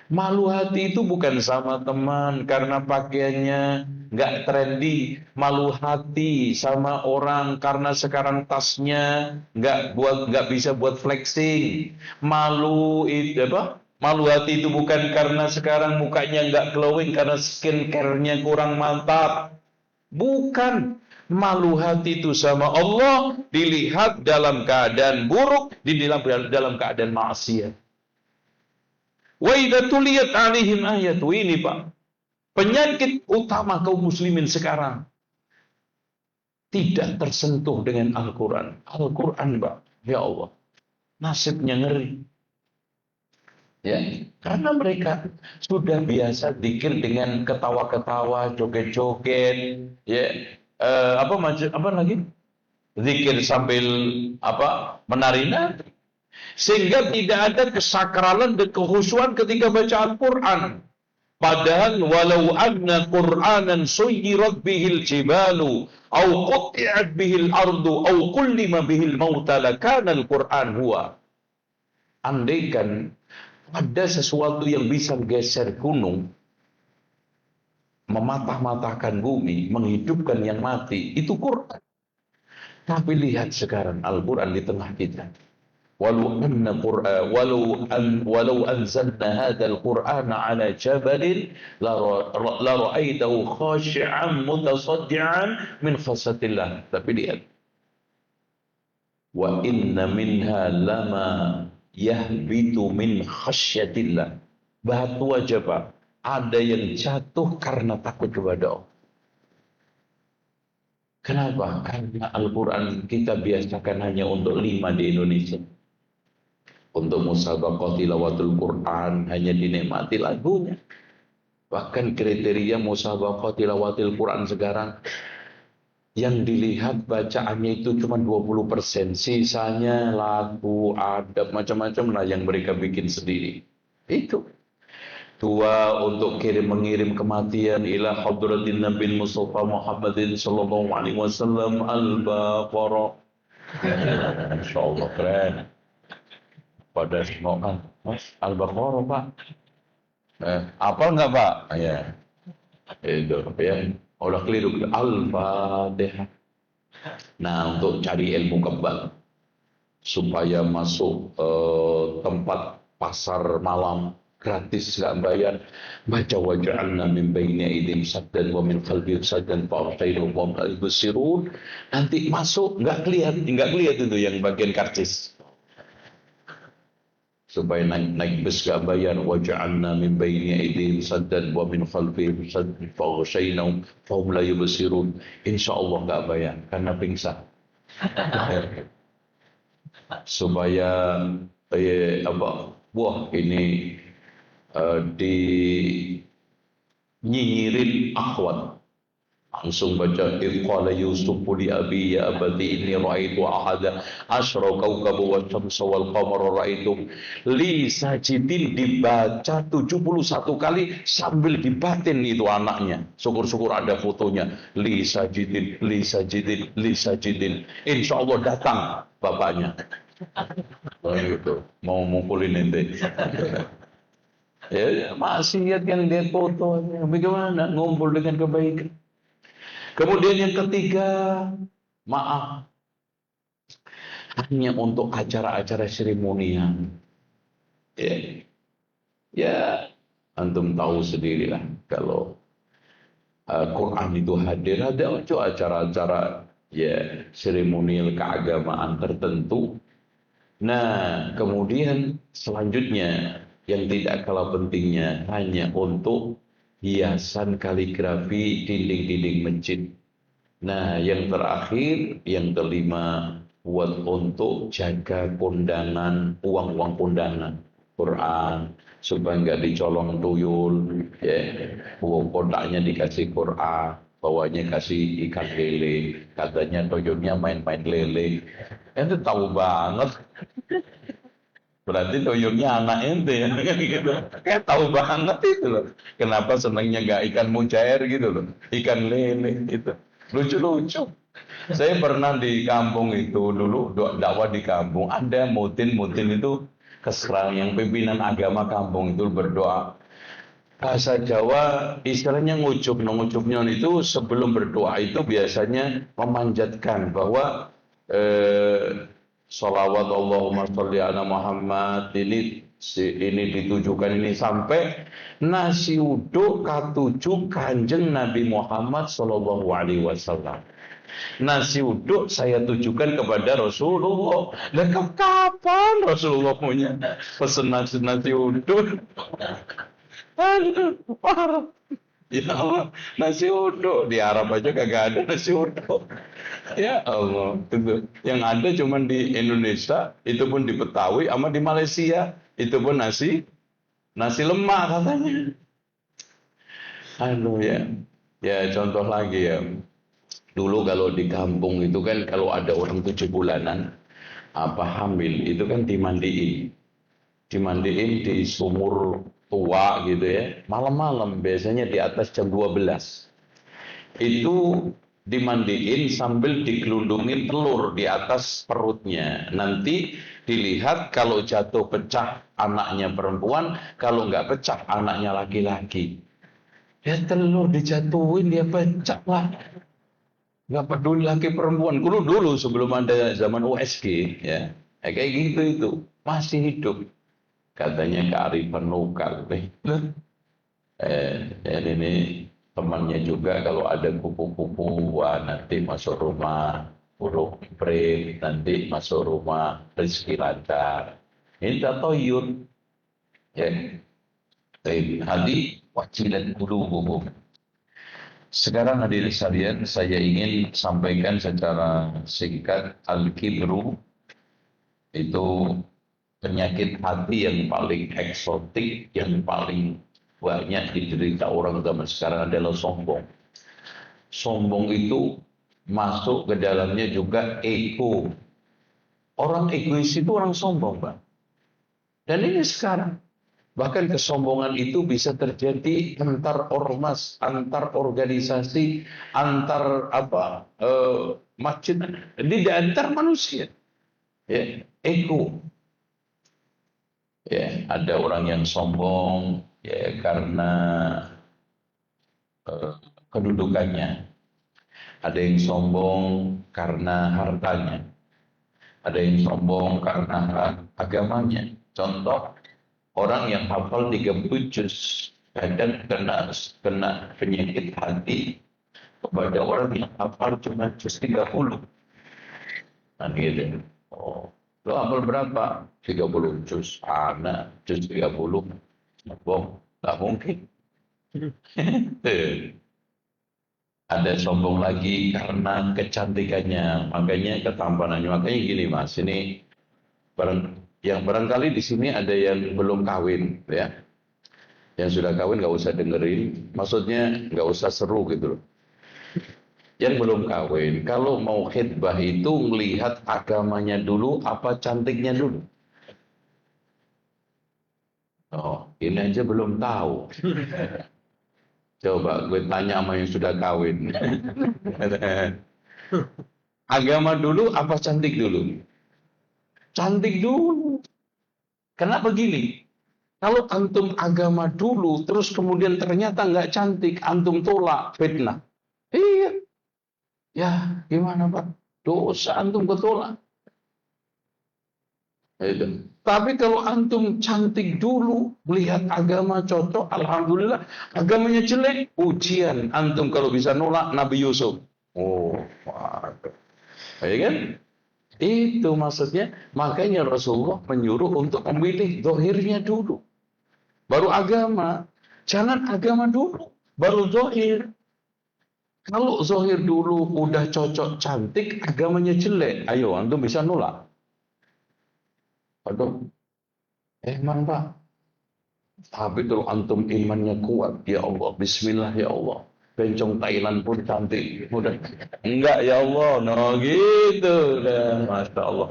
Malu hati itu bukan sama teman karena pakaiannya nggak trendy. Malu hati sama orang karena sekarang tasnya nggak bisa buat flexing. Malu itu apa? Malu hati itu bukan karena sekarang mukanya nggak glowing karena skincare-nya kurang mantap. Bukan. Malu hati itu sama Allah dilihat dalam keadaan buruk, dalam keadaan maksiat. Wa idza tuliyat 'alaihim ayatu, ini Pak, penyakit utama kaum muslimin sekarang tidak tersentuh dengan Al-Quran. Al-Quran, Pak, ya Allah, nasibnya ngeri. Ya, karena mereka sudah biasa zikir dengan ketawa-ketawa, joget-joget, ya, apa lagi? Zikir sambil menari-nari. Sehingga tidak ada kesakralan dan kehusuan ketika baca Al-Quran. Padahal walau anna Qur'anan suyirat bihil jibalu au qutti'at bihil ardu au kullima bihil mauta lakana Al-Quran huwa. Andaikan ada sesuatu yang bisa geser gunung, mematah-matahkan bumi, menghidupkan yang mati, itu Quran. Tapi lihat sekarang Al-Quran di tengah kita. Walau anzalna hadzal Qur'ana 'ala jabalin la ra'aitahu khashi'an mutasaddian min khasyatillah. Tapi lihat, wa inna minha lama yahbitu min khasyatillah. Batu aja Pak, ada yang jatuh karena takut kepada Allah. Kenapa? Karena Al-Quran kita biasakan hanya untuk 5 di Indonesia. Untuk musabaqah tilawatul Quran hanya dinikmati lagunya. Bahkan kriteria musabaqah tilawatul Quran sekarang yang dilihat bacaannya itu cuma 20%, sisanya lagu, adab, macam-macam lah yang mereka bikin sendiri. Itu. Dua, untuk mengirim kematian ila hadratin Nabi Mustafa Muhammadin sallallahu alaihi wasallam Al-Baqarah. Insyaallah keren. Pada semua Mas Al-Baqarah Pak. Apa enggak Pak? Ya. Itu ya. Udah keliru Al-Fatihah. Nah, untuk cari ilmu kebal supaya masuk tempat pasar malam gratis nggak bayar, baca waja'alna min baini aydihim saddan wa min khalfihim saddan fa'ghshaynahum wa hum la yubsirun. Nanti masuk nggak lihat itu yang bagian karcis. Supaya naik bus nggak bayar, waja'alna min baini aydihim saddan wa min khalfihim saddan fa'ghshaynahum wa hum la yubsirun. Insyaallah nggak bayar karena pingsan. Supaya wah ini dinyirin akhwat, langsung baca qala Yusuf li abi ya abati inni ra'aitu ahada asyra kawkaba wa syamsa wal qamara ra'aitu li sajidin, dibaca 71 kali sambil dibatin itu anaknya. Syukur-syukur ada fotonya, li sajidin li sajidin li sajidin, insyaallah datang bapaknya. Gitu. Mau mukulin ente. Ya, maksiat yang dia foto, bagaimana ngumpul dengan kebaikan. Kemudian yang ketiga, maaf, hanya untuk acara-acara seremonial. Ya, antum tahu sendirilah kalau Quran itu hadir, ada acara-acara ya seremonial keagamaan tertentu. Nah, kemudian selanjutnya yang tidak kalah pentingnya hanya untuk hiasan kaligrafi dinding-dinding masjid. Nah, yang terakhir, yang kelima, buat untuk jaga kondangan, uang-uang kondangan Quran supaya nggak dicolong tuyul, ya, uang kontaknya dikasih Quran, bawahnya kasih ikan lele, katanya tuyulnya main-main lele. Itu tahu banget. Berarti tuyulnya anak ente ya, gitu. Kayak tahu banget itu loh. Kenapa senangnya nggak ikan mujair gitu loh, ikan lele gitu. Lucu-lucu. Saya pernah di kampung itu dulu dakwah di kampung, ada mutin itu keserang yang pimpinan agama kampung itu berdoa. Bahasa Jawa istilahnya ngucupnya itu sebelum berdoa itu biasanya memanjatkan bahwa sholawat Allahumma sholli ala Muhammad ini ditujukan ini sampai nasi uduk katuju Kanjeng Nabi Muhammad sallallahu alaihi wasallam. Nasi uduk saya tujukan kepada Rasulullah. Lah kapan Rasulullah punya pesen nasi uduk? Aduh, parah. Ya Allah, nasi uduk di Arab aja kagak ada nasi uduk. Ya Allah, itu yang ada cuma di Indonesia, itu pun di Betawi sama di Malaysia, itu pun nasi lemak katanya. Aduh ya, ya contoh lagi ya. Dulu kalau di kampung itu kan kalau ada orang 7 bulanan apa hamil itu kan dimandiin di sumur tua gitu ya. Malam-malam biasanya di atas jam 12 itu dimandiin sambil digelundungin telur di atas perutnya. Nanti dilihat kalau jatuh pecah anaknya perempuan, kalau nggak pecah anaknya laki-laki. Ya telur dijatuhin dia pecah lah. Nggak peduli laki perempuan. Dulu sebelum ada zaman USG ya, kayak gitu itu masih hidup. Katanya kearifan lokal. Ini temannya juga kalau ada kupu-kupu, wah nanti masuk rumah burung prit, nanti masuk rumah rezeki lancar. Ini tatoyur. Ya. Hadi wajilat qulubuhum. Sekarang hadirin sekalian, saya ingin sampaikan secara singkat al-kibru itu penyakit hati yang paling eksotik, yang paling banyak diderita orang zaman sekarang adalah sombong. Sombong itu masuk ke dalamnya juga ego. Orang egois itu orang sombong, Pak. Dan ini sekarang. Bahkan kesombongan itu bisa terjadi antar ormas, antar organisasi, antar masjid, di antar manusia. Ya, ego. Ya, ada orang yang sombong ya karena kedudukannya. Ada yang sombong karena hartanya. Ada yang sombong karena agamanya. Contoh, orang yang hafal 30 juz kadang kena penyakit hati kepada orang yang hafal cuma juz 30. Nah gitu. Oh, lo hafal berapa? 30 juz. Anak juz 30. Sombong. Nggak mungkin. Ada sombong lagi karena kecantikannya, makanya ketampanannya. Makanya gini Mas, ini yang barangkali di sini ada yang belum kawin, ya. Yang sudah kawin nggak usah dengerin, maksudnya nggak usah seru gitu loh. Yang belum kawin, kalau mau khidbah itu melihat agamanya dulu, apa cantiknya dulu. Oh, ini aja belum tahu. Coba gue tanya sama yang sudah kawin. Agama dulu apa cantik dulu? Cantik dulu. Kenapa begini? Kalau antum agama dulu, terus kemudian ternyata nggak cantik, antum tolak, fitnah. Iya. Ya, gimana Pak? Dosa antum ketolak. Itu. Tapi kalau antum cantik dulu, melihat agama cocok, alhamdulillah. Agamanya jelek, ujian. Antum kalau bisa nolak Nabi Yusuf. Oh, waduh. Ya kan? Itu maksudnya. Makanya Rasulullah menyuruh untuk memilih zahirnya dulu. Baru agama. Jangan agama dulu, baru zahir. Kalau zahir dulu udah cocok cantik, agamanya jelek. Ayo, antum bisa nolak. Aduh, emang Pak. Tapi kalau antum imannya kuat, ya Allah, Bismillah ya Allah. Bencong Thailand pun cantik. Udah, enggak ya Allah, no gitu. Udah, Masya Allah.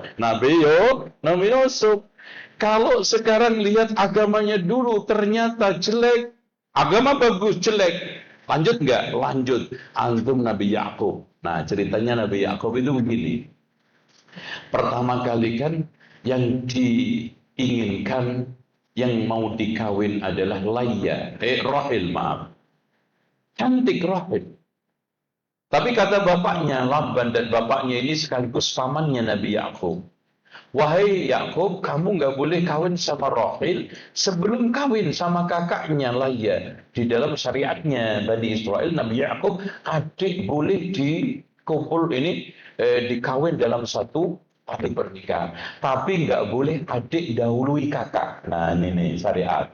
Nabi Yusuf. Kalau sekarang lihat agamanya dulu ternyata jelek. Agama bagus, jelek. Lanjut enggak? Lanjut. Antum Nabi Yakub. Nah, ceritanya Nabi Yakub itu begini. Pertama kali kan yang diinginkan, yang mau dikawin adalah Rahil, maaf. Cantik Rahil. Tapi kata bapaknya, Laban, dan bapaknya ini sekaligus pamannya Nabi Yakub. Wahai Yakub, kamu nggak boleh kawin sama Rahil sebelum kawin sama kakaknya Laya. Di dalam syariatnya Bani Israel, Nabi Yakub adik boleh dikawin dalam satu kali pernikahan. Tapi nggak boleh adik dahului kakak. Nah ini syariat.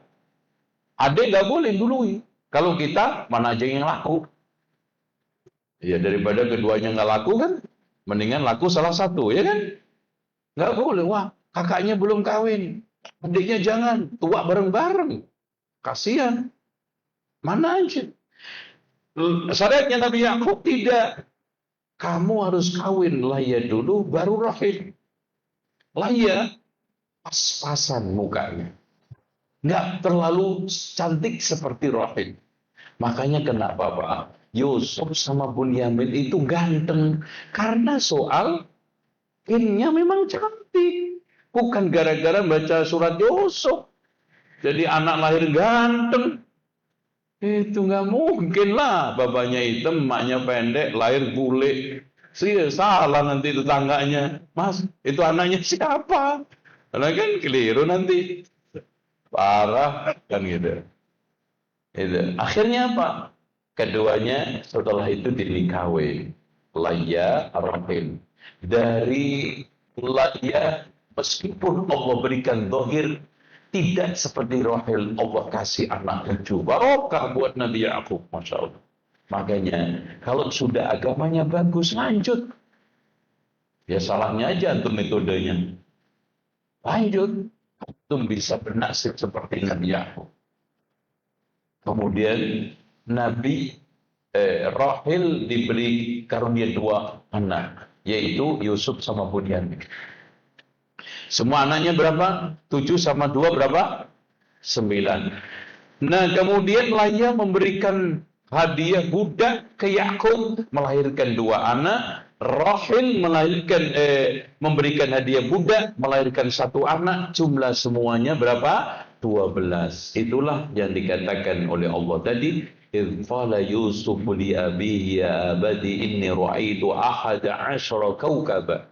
Adik nggak boleh dului. Kalau kita mana aja yang laku. Ya daripada keduanya nggak laku kan, mendingan laku salah satu, ya kan? Nggak boleh. Wah, kakaknya belum kawin. Adiknya jangan. Tua bareng-bareng. Kasihan. Mana aja. Syariatnya Nabi Yakub tidak. Kamu harus kawin Laya dulu, baru Rahil. Laya pas-pasan mukanya. Nggak terlalu cantik seperti Rahil. Makanya kenapa Pak? Yusuf sama Bunyamin itu ganteng. Karena soal innya memang cantik. Bukan gara-gara baca surat Yusuf. Jadi anak lahir ganteng. Itu nggak mungkin lah. Bapaknya hitam, emaknya pendek, lahir bule. Salah nanti tetangganya. Mas, itu anaknya siapa? Karena kan keliru nanti. Parah kan gitu. Itu. Akhirnya apa? Keduanya setelah itu dinikahi. Laya Rahil. Dari Laya Meskipun Allah berikan zahir, tidak seperti Rahil Allah kasih anak cucu. Barokah buat Nabi Yakub, Masya Allah. Makanya kalau sudah agamanya bagus, lanjut. Ya salahnya aja antum metodenya. Lanjut. Antum bisa bernasib seperti Nabi Yakub. Kemudian Nabi Rahil diberi karunia 2 anak, yaitu Yusuf sama Bunyamin. Semua anaknya berapa? 7 sama 2 berapa? 9. Nah, kemudian Laya memberikan hadiah budak ke Yakub, melahirkan 2 anak. Rahil memberikan hadiah budak, melahirkan 1 anak. Jumlah semuanya berapa? 12. Itulah yang dikatakan oleh Allah tadi, "Idh qala Yusuf li abihi ya abadi inni ra'aitu ahada 'ashara kawkaba."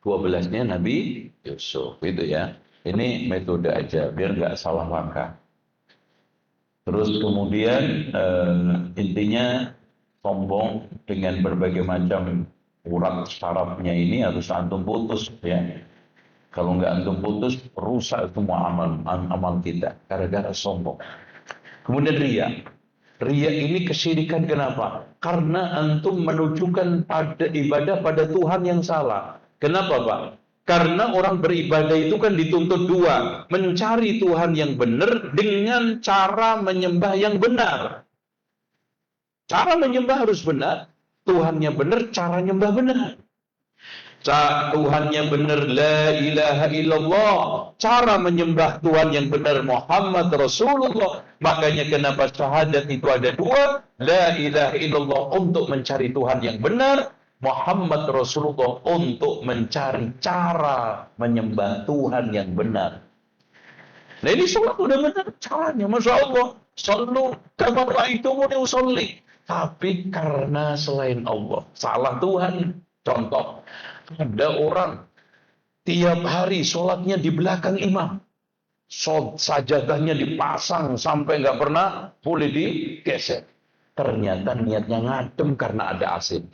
12-nya Nabi Yusuf, itu ya. Ini metode aja biar nggak salah langkah. Terus kemudian intinya sombong dengan berbagai macam urat syarafnya ini harus antum putus ya. Kalau nggak antum putus, rusak semua amal kita gara-gara sombong. Kemudian ria. Ria ini kesyirikan, kenapa? Karena antum menunjukkan pada ibadah pada Tuhan yang salah. Kenapa, Pak? Karena orang beribadah itu kan dituntut 2. Mencari Tuhan yang benar dengan cara menyembah yang benar. Cara menyembah harus benar. Tuhannya benar, cara nyembah benar. Tuhannya benar, la ilaha illallah. Cara menyembah Tuhan yang benar, Muhammad Rasulullah. Makanya kenapa syahadat itu ada 2. La ilaha illallah untuk mencari Tuhan yang benar. Muhammad Rasulullah untuk mencari cara menyembah Tuhan yang benar. Nah ini sholat udah benar caranya, Masya Allah. Sallu kama ra'aitumuni usolli. Tapi karena selain Allah, salah Tuhan. Contoh, ada orang tiap hari sholatnya di belakang imam. Sajadahnya dipasang sampai nggak pernah boleh digeser. Ternyata niatnya ngadem karena ada AC.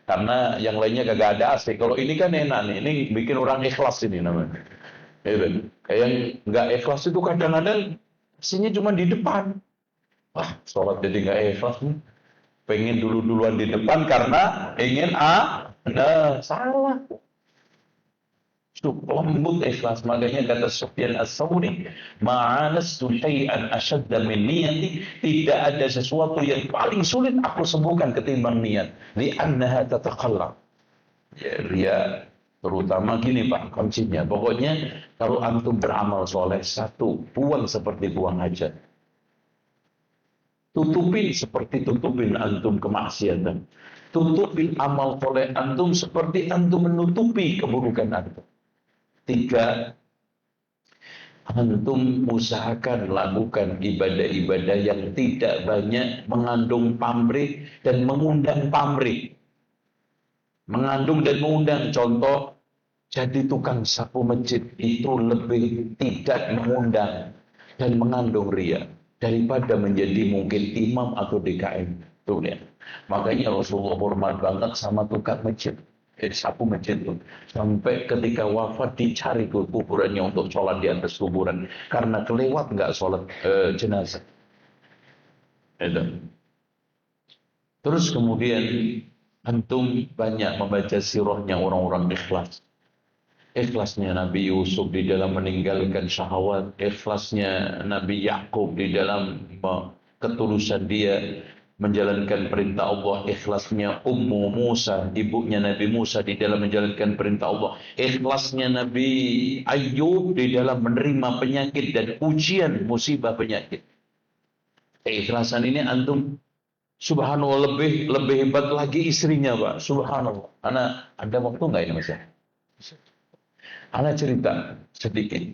Karena yang lainnya kagak ada AC. Kalau ini kan enak nih, ini bikin orang ikhlas ini namanya. Kayak yang nggak ikhlas itu kadang-kadang AC-nya cuma di depan. Wah, sholat jadi nggak ikhlas nih. Pengen duluan di depan karena ingin salah. Lembut ikhlas. Makanya kata Sufyan Ats-Tsauri, ma'anastu syai'an ashadda min niyati, tidak ada sesuatu yang paling sulit aku sembuhkan ketimbang niat, li'annaha tataqallab. Ya, ria terutama gini Pak kuncinya. Pokoknya kalau antum beramal soleh, 1, buang seperti buang hajat. Tutupin seperti tutupin antum kemaksiatan. Tutupin amal soleh antum seperti antum menutupi keburukan antum. 3, antum usahakan lakukan ibadah-ibadah yang tidak banyak mengandung pamrih dan mengundang pamrih. Mengandung dan mengundang, contoh, jadi tukang sapu masjid itu lebih tidak mengundang dan mengandung ria daripada menjadi mungkin imam atau DKM. Tuh ya. Makanya Rasulullah hormat banget sama tukang masjid. Sapu masjid itu sampai ketika wafat dicari ke kuburannya untuk sholat di atas kuburan karena kelewat nggak sholat jenazah. Terus kemudian antum banyak membaca sirahnya orang-orang ikhlas. Ikhlasnya Nabi Yusuf di dalam meninggalkan syahwat, ikhlasnya Nabi Yakub di dalam ketulusan dia menjalankan perintah Allah, ikhlasnya Ummu Musa, ibunya Nabi Musa di dalam menjalankan perintah Allah, ikhlasnya Nabi Ayub di dalam menerima penyakit dan ujian musibah penyakit. Keikhlasan ini antum subhanallah lebih hebat lagi istrinya Pak, subhanallah. Ada waktu nggak ini Mas ya? Ana cerita sedikit.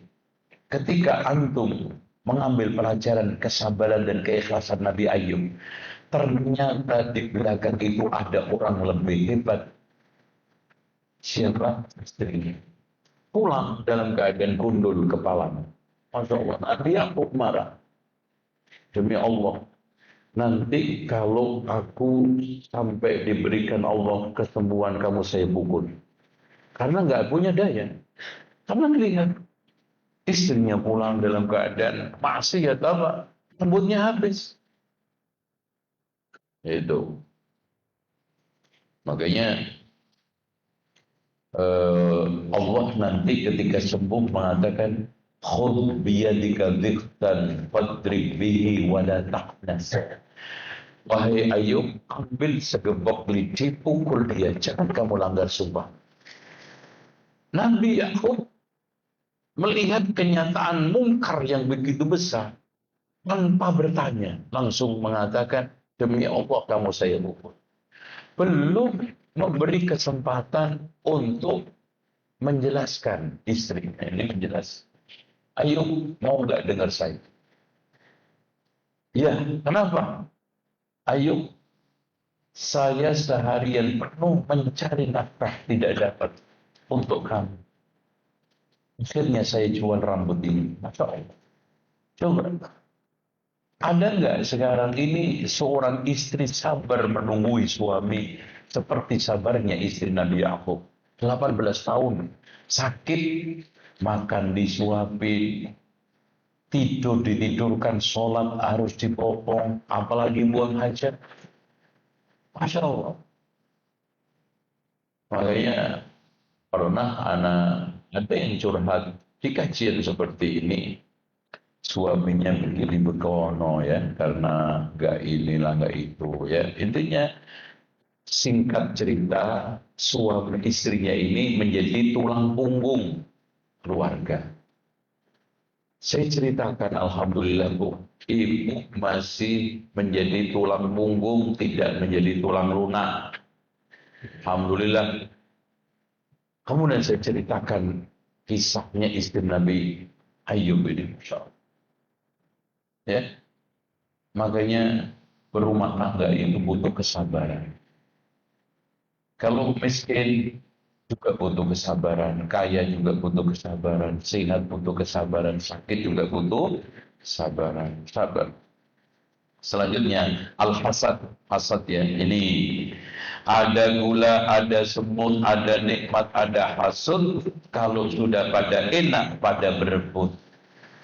Ketika antum mengambil pelajaran kesabaran dan keikhlasan Nabi Ayub, ternyata di belakang itu ada orang lebih hebat. Siapa? Istrinya. Pulang dalam keadaan gundul kepalanya. Masya Allah, Nabi Yakub marah. Demi Allah, nanti kalau aku sampai diberikan Allah kesembuhan kamu saya pukul. Karena nggak punya daya. Karena lihat istrinya pulang dalam keadaan maksiat apa? Rambutnya habis. Itu. Makanya Allah nanti ketika sembuh mengatakan khudh biyadika dhiqtan fadrib bihi wa la taqnas. Wahai Ayub, ambil segebok lidi, pukul dia, jangan kamu langgar sumpah. Nabi Yakub melihat kenyataan mungkar yang begitu besar, tanpa bertanya, langsung mengatakan, demi Allah kamu saya pukul. Belum memberi kesempatan untuk menjelaskan istrinya. Ini menjelaskan. Ayub, mau nggak dengar saya? Ya, kenapa? Ayub, saya seharian penuh mencari nafkah tidak dapat untuk kamu. Akhirnya saya jual rambut ini. Masya Allah. Coba. Ada nggak sekarang ini seorang istri sabar menunggui suami seperti sabarnya istri Nabi Yakub? 18 tahun. Sakit, makan disuapin, tidur ditidurkan, sholat harus dipotong, apalagi buang hajat. Masya Allah. Makanya pernah ada yang curhat di kajian seperti ini. Suaminya begini begono ya, karena nggak inilah nggak itu ya. Intinya singkat cerita, suami istrinya ini menjadi tulang punggung keluarga. Saya ceritakan, alhamdulillah Bu, ibu masih menjadi tulang punggung, tidak menjadi tulang lunak. Alhamdulillah. Kemudian saya ceritakan kisahnya istri Nabi Ayub ini, Masya Allah. Ya, makanya berumah tangga itu butuh kesabaran. Kalau miskin juga butuh kesabaran, kaya juga butuh kesabaran, sehat butuh kesabaran, sakit juga butuh kesabaran. Sabar. Selanjutnya al-hasad, hasad ya. Ini ada gula, ada semut, ada nikmat, ada hasud. Kalau sudah pada enak, pada berebut.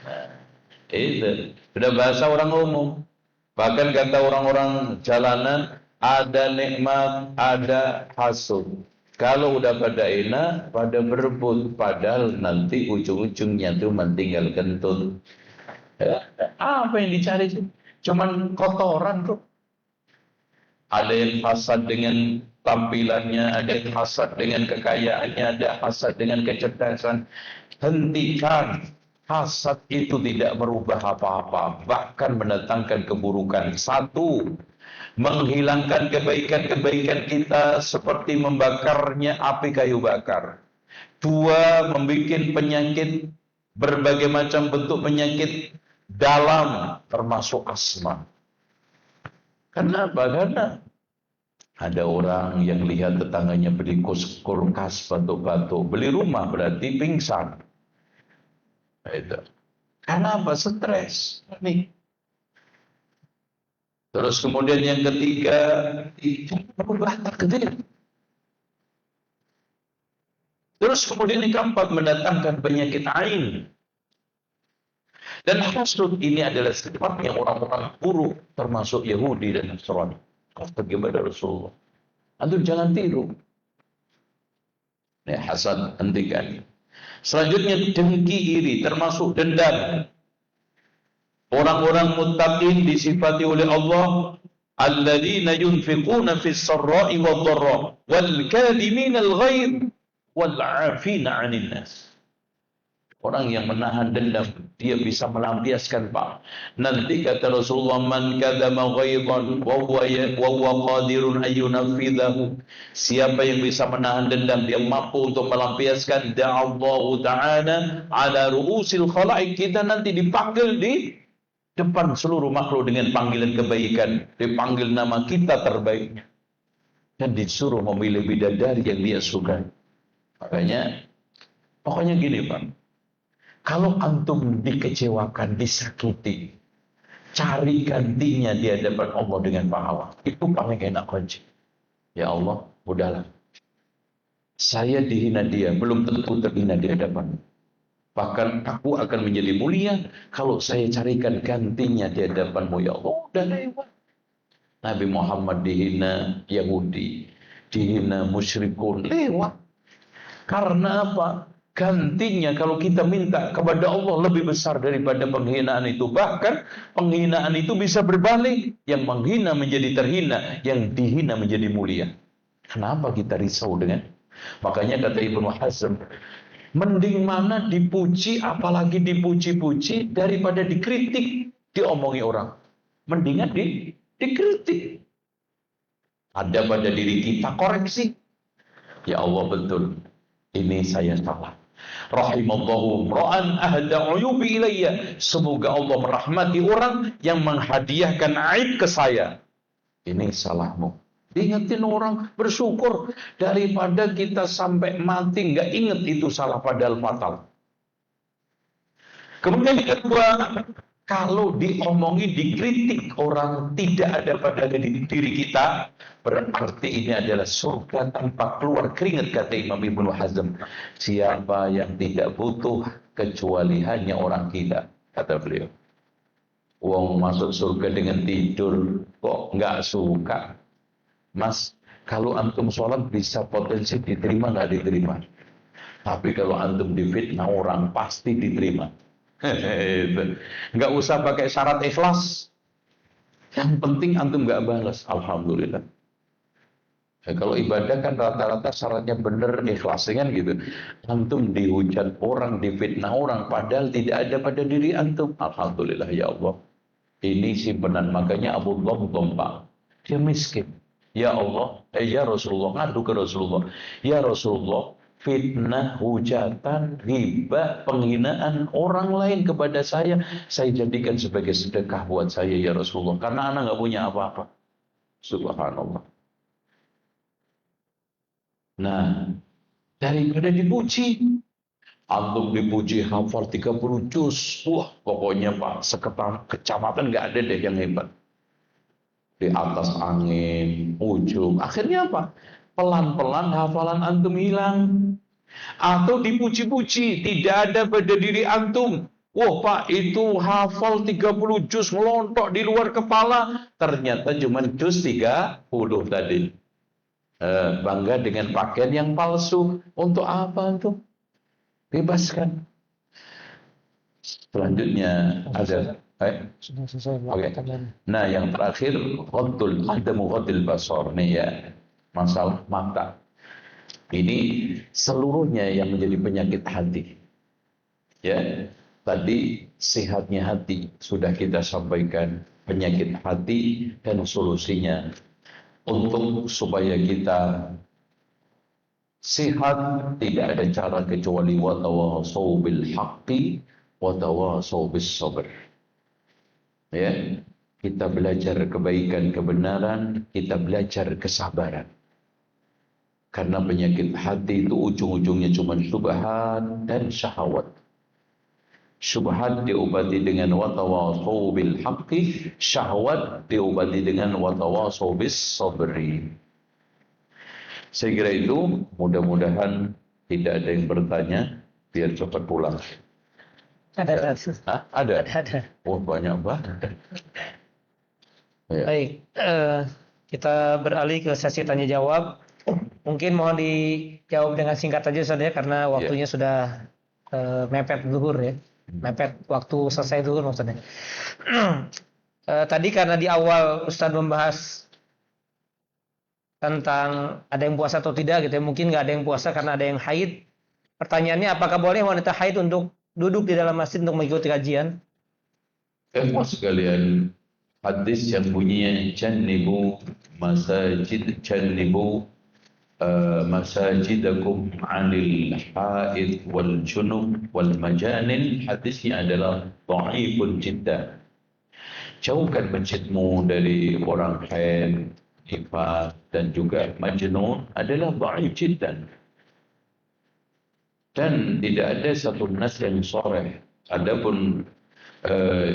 Nah, itu sudah bahasa orang umum. Bahkan kata orang-orang jalanan, ada nikmat, ada hasud. Kalau udah pada enak, pada berebut. Padahal nanti ujung-ujungnya tuh mentinggal kentut. Ya, apa yang dicari sih? Cuman kotoran tuh. Ada yang hasad dengan tampilannya, ada yang hasad dengan kekayaannya, ada hasad dengan kecerdasan. Hentikan. Hasad itu tidak merubah apa-apa, bahkan mendatangkan keburukan. Satu, menghilangkan kebaikan-kebaikan kita seperti membakarnya api kayu bakar. Dua, membuat penyakit, berbagai macam bentuk penyakit dalam, termasuk asma. Kenapa? Karena ada orang yang lihat tetangganya beli kulkas batuk-batuk, beli rumah berarti pingsan. Itu. Karena apa? Stres. Nih. Terus kemudian yang ketiga, itu berubah takdir. Terus kemudian yang keempat, mendatangkan penyakit ain. Dan hasud ini adalah sifatnya orang-orang buruk, termasuk Yahudi dan Nasrani. Kata kepada Rasulullah, antum jangan tiru. Nah, hasad hentikan. Selanjutnya dengki iri, termasuk dendam. Orang-orang muttaqin disifati oleh Allah, alladzina yunfiquna fis sarra'i wad dharra wal kadhimina al-ghaidh wal 'afina 'anil nas. Orang yang menahan dendam, dia bisa melampiaskan, Pak. Nanti kata Rasulullah, man kadzama ghaidhan wa huwa qadirun ayyunafidhahu. Siapa yang bisa menahan dendam, dia mampu untuk melampiaskan, da'allahu ta'ala ala ru'usil khalaik. Kita nanti dipanggil di depan seluruh makhluk dengan panggilan kebaikan, dipanggil nama kita terbaiknya, dan disuruh memilih bidadari yang dia suka. Makanya, pokoknya gini Pak, kalau antum dikecewakan, disakiti, cari gantinya di hadapan Allah dengan pahala. Itu paling enak kunci. Ya Allah, udahlah. Saya dihina dia, belum tentu terhina di hadapan. Bahkan aku akan menjadi mulia kalau saya carikan gantinya di hadapanmu ya Allah. Udah lewat. Nabi Muhammad dihina Yahudi, dihina musyrikun, lewat. Karena apa? Gantinya kalau kita minta kepada Allah lebih besar daripada penghinaan itu. Bahkan penghinaan itu bisa berbalik. Yang menghina menjadi terhina, yang dihina menjadi mulia. Kenapa kita risau dengan? Makanya kata Ibnu Hazm, mending mana dipuji apalagi dipuji-puji daripada dikritik, diomongi orang. Mendingan dikritik. Ada pada diri kita koreksi. Ya Allah betul. Ini saya salah. Rahimallahu ra'an ahda uyubi ilayya. Semoga Allah merahmati orang yang menghadiahkan aib ke saya. Ini salahmu. Ingetin orang, bersyukur daripada kita sampai mati nggak inget itu salah padahal fatal. Kemudian yang kedua, kalau diomongi, dikritik orang tidak ada pada diri kita, berarti ini adalah surga tanpa keluar keringat, kata Imam Ibnu Hazm. Siapa yang tidak butuh kecuali hanya orang gila, kata beliau. Wong masuk surga dengan tidur, kok nggak suka? Mas, kalau antum sholat bisa potensi diterima nggak diterima. Tapi kalau antum difitnah orang pasti diterima. Nggak usah pakai syarat ikhlas. Yang penting antum nggak balas. Alhamdulillah. Kalau ibadah kan rata-rata syaratnya bener ikhlas kan gitu. Antum dihujat orang, difitnah orang, padahal tidak ada pada diri antum. Alhamdulillah ya Allah. Ini simpenan, makanya Abu Dhabi Pak, dia miskin. Ya Allah, ya Rasulullah, ngadu ke Rasulullah. Ya Rasulullah, fitnah, hujatan, ghibah, penghinaan orang lain kepada saya jadikan sebagai sedekah buat saya ya Rasulullah. Karena anak nggak punya apa-apa. Subhanallah. Nah, daripada dipuji, antum dipuji hafal 30 juz. Wah, pokoknya Pak, kecamatan nggak ada deh yang hebat. Di atas angin, ujung. Akhirnya apa? Pelan-pelan hafalan antum hilang. Atau dipuji-puji, tidak ada pada diri antum. Wah Pak, itu hafal 30 juz melontok di luar kepala. Ternyata cuma juz 30 tadi. Bangga dengan pakaian yang palsu. Untuk apa antum? Bebaskan. Selanjutnya ada Sudah selesai. Oke. Nah, yang terakhir adamu ghaddul basar nih ya. Masalah mata. Ini seluruhnya yang menjadi penyakit hati. Ya. Tadi sehatnya hati sudah kita sampaikan, penyakit hati dan solusinya untuk supaya kita sehat tidak ada cara kecuali wa tawasau bil haqqi wa tawasau bis sabr. Ya, kita belajar kebaikan, kebenaran, kita belajar kesabaran. Karena penyakit hati itu ujung-ujungnya cuma syubhat dan syahwat. Syubhat diobati dengan watawasau bil haqqi, syahwat diobati dengan watawasau bis sabri. Saya kira itu, mudah-mudahan tidak ada yang bertanya, biar cepat pulang. Ada. Hah? Ada? Ada. Oh, banyak banget. Ya. Baik, kita beralih ke sesi tanya jawab. Mungkin mohon dijawab dengan singkat saja Ustaz ya, karena waktunya sudah mepet zuhur ya. Mepet waktu selesai zuhur maksudnya. Tadi karena di awal Ustaz membahas tentang ada yang puasa atau tidak gitu ya. Mungkin nggak ada yang puasa karena ada yang haid. Pertanyaannya, apakah boleh wanita haid untuk duduk di dalam masjid untuk mengikuti kajian? Sekalian, hadis yang bunyinya jannibu masajidakum 'anil haid wal junub wal majanin, hadisnya adalah dhaifun jiddan. Jauhkan masjidmu dari orang haid, nifas dan juga majnun, adalah dhaif jiddan. Dan tidak ada satu nas yang sharih. Adapun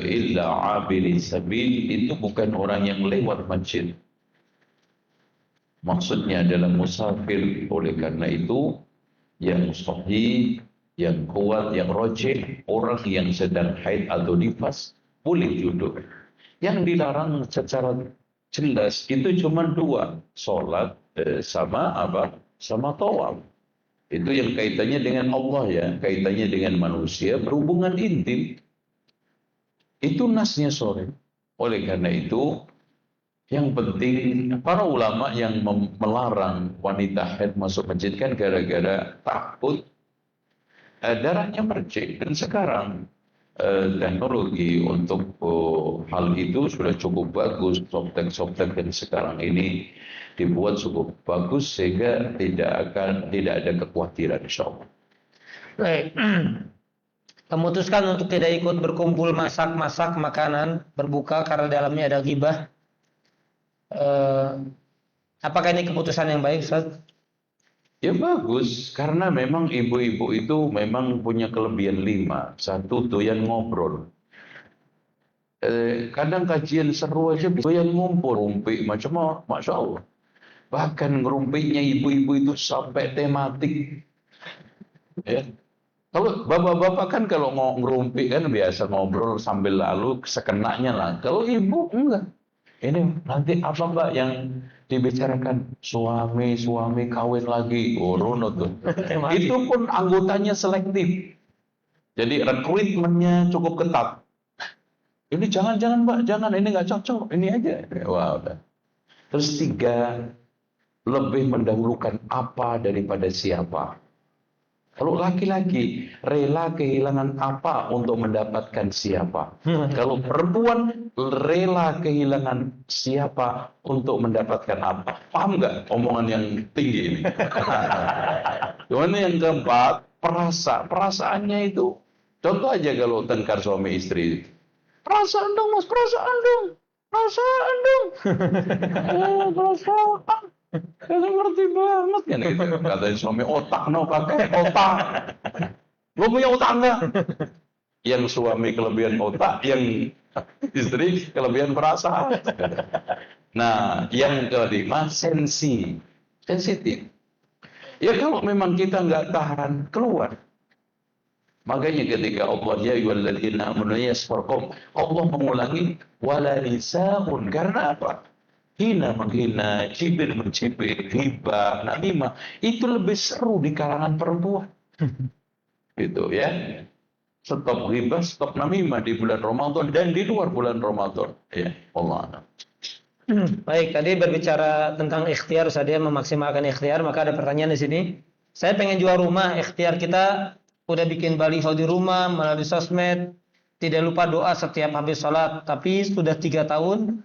illa abiri sabil, itu bukan orang yang lewat masjid. Maksudnya adalah musafir. Oleh karena itu yang sahih yang kuat, yang rojih, orang yang sedang haid atau nifas boleh duduk. Yang dilarang secara jelas itu cuma dua, sholat sama apa? Sama tawaf. Itu yang kaitannya dengan Allah ya, kaitannya dengan manusia, berhubungan intim. Itu nasnya sore. Oleh karena itu, yang penting para ulama yang melarang wanita haid masuk masjid kan gara-gara takut darahnya mercik. Dan sekarang teknologi untuk hal itu sudah cukup bagus. Softtek yang sekarang ini dibuat cukup bagus sehingga tidak ada kekhawatiran, insyaallah. Baik. Memutuskan untuk tidak ikut berkumpul masak-masak makanan berbuka karena dalamnya ada ghibah. Apakah ini keputusan yang baik, Ustaz? Ya bagus, karena memang ibu-ibu itu memang punya kelebihan 5. Satu, doyan ngobrol. Kadang kajian seru aja doyan ngumpul, rumpi macam Masya Allah. Bahkan ngerumpiknya ibu-ibu itu sampai tematik. Ya. Kalau bapak-bapak kan kalau mau ngerumpi kan biasa ngobrol sambil lalu sekenanya lah. Kalau ibu enggak. Ini nanti apa Mbak yang dibicarakan suami kawin lagi, runut tuh. Itu pun anggotanya selektif. Jadi rekrutmennya cukup ketat. Ini jangan Mbak, jangan, ini nggak cocok, ini aja. Wah, udah. Terus 3, lebih mendahulukan apa daripada siapa. Kalau laki-laki rela kehilangan apa untuk mendapatkan siapa. Kalau perempuan rela kehilangan siapa untuk mendapatkan apa. Paham nggak omongan yang tinggi ini? Cuman yang keempat, perasaannya itu. Contoh aja kalau tengkar suami istri. Perasaan dong mas, perasaan dong. Perasaan dong. Perasaan. Saya ngerti banget kan gitu. Katanya suami otak no pakai otak. Lo punya otak enggak? Yang suami kelebihan otak, yang istri kelebihan perasaan. Nah, yang kelima sensitif. Ya kalau memang kita nggak tahan, keluar. Makanya ketika Allah ya ayyuhalladzina amanu yasfarkum, Allah mengulangi wala nisaun, karena apa? Hina menghina, cibir mencibir, ghibah, namimah, itu lebih seru di kalangan perempuan. Gitu ya. Stop ghibah, stop namimah di bulan Ramadan dan di luar bulan Ramadan. Ya, Allah. Baik, tadi berbicara tentang ikhtiar, saya memaksimalkan ikhtiar, maka ada pertanyaan di sini. Saya pengen jual rumah, ikhtiar kita udah bikin baliho di rumah, melalui sosmed, tidak lupa doa setiap habis sholat, tapi sudah 3 tahun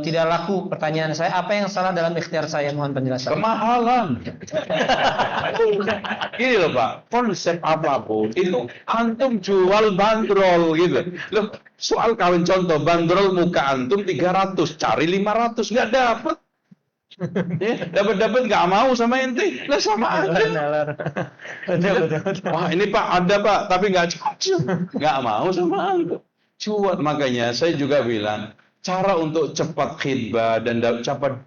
tidak laku. Pertanyaan saya, apa yang salah dalam ikhtiar saya? Mohon penjelasan. Kemahalan. Gini loh Pak, konsep apapun itu antum jual bandrol gitu. Loh, soal kawin contoh, bandrol muka antum 300, cari 500 nggak dapat. Ya, dapat nggak mau sama ente, lah sama aja. Wah ini Pak ada Pak, tapi nggak cocok, nggak mau sama antum. Jual, makanya saya juga bilang. Cara untuk cepat khidbah dan cepat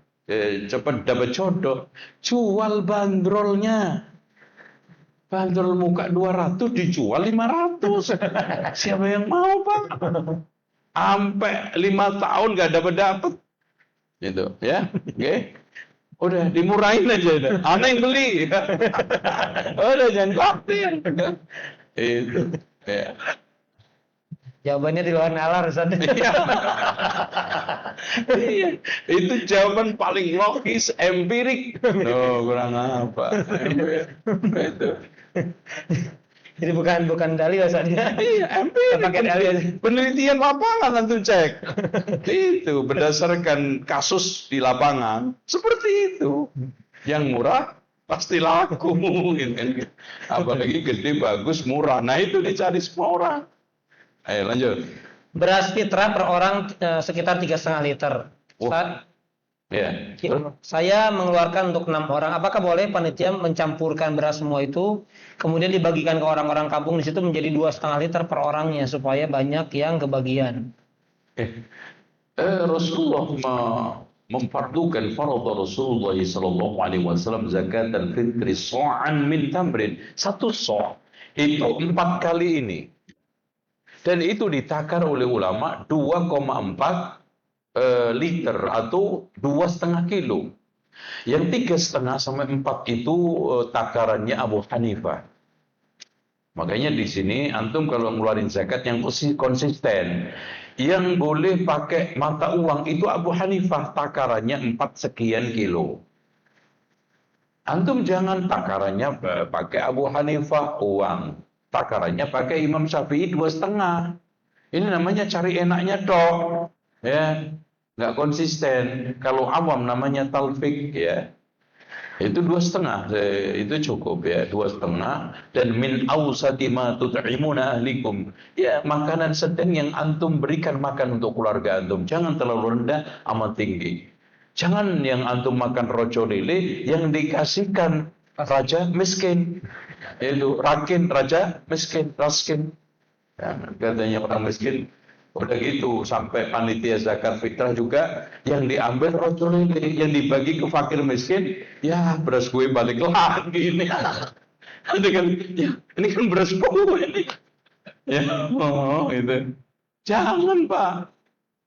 dapat jodoh, jual bandrolnya. Bandrol muka 200 dijual 500. Siapa yang mau, Pak? Sampai 5 tahun nggak dapat. Gitu, ya. Oke. Udah dimurahin aja udah. Ana yang beli. Udah jangan khawatir. Itu. Ya. Jawabannya di luar nalar, Ustaz. Iya, itu jawaban paling logis, empirik. Oh, kurang apa? Itu. Jadi bukan dalil, Ustaz. Iya, empirik. Pakai dalil. Penelitian lapangan nanti cek. Itu berdasarkan kasus di lapangan seperti itu. Yang murah pasti laku, gitu kan. Apalagi gede, bagus, murah. Nah itu dicari semua orang. Ayo lanjut. Beras fitrah per orang sekitar 3,5 liter. Ustaz, Ya. saya mengeluarkan untuk 6 orang. Apakah boleh panitia mencampurkan beras semua itu, kemudian dibagikan ke orang-orang kampung di situ menjadi 2,5 liter per orangnya supaya banyak yang kebagian? Rasulullah memfardukan farad Rasulullah sallallahu alaihi wasallam zakat al-fitri sa'an min tamrin. 1 sa'. Itu 4 kali ini. Dan itu ditakar oleh ulama 2,4 liter atau 2,5 kilo. Yang 3,5 sampai 4 itu takarannya Abu Hanifah. Makanya di sini antum kalau ngeluarin zakat yang konsisten, yang boleh pakai mata uang itu Abu Hanifah, takarannya 4 sekian kilo. Antum jangan takarannya pakai Abu Hanifah uang, takarannya pakai Imam Syafi'i 2,5. Ini namanya cari enaknya dong, ya, nggak konsisten. Kalau awam namanya talfik, ya. Itu 2,5, itu cukup ya, 2,5. Dan min awsati ma tut'imuna ahlikum, ya, makanan sedang yang antum berikan makan untuk keluarga antum, jangan terlalu rendah amat tinggi. Jangan yang antum makan rojo lele yang dikasihkan raja miskin, itu rakin raja miskin, raskin, ya, katanya orang miskin. Udah gitu sampai panitia zakat fitrah juga yang diambil rojo lele, yang dibagi ke fakir miskin, ya beras gue balik lagi ini. Ini kan, ya, ini kan beras gue ini. Ya, itu. Jangan Pak.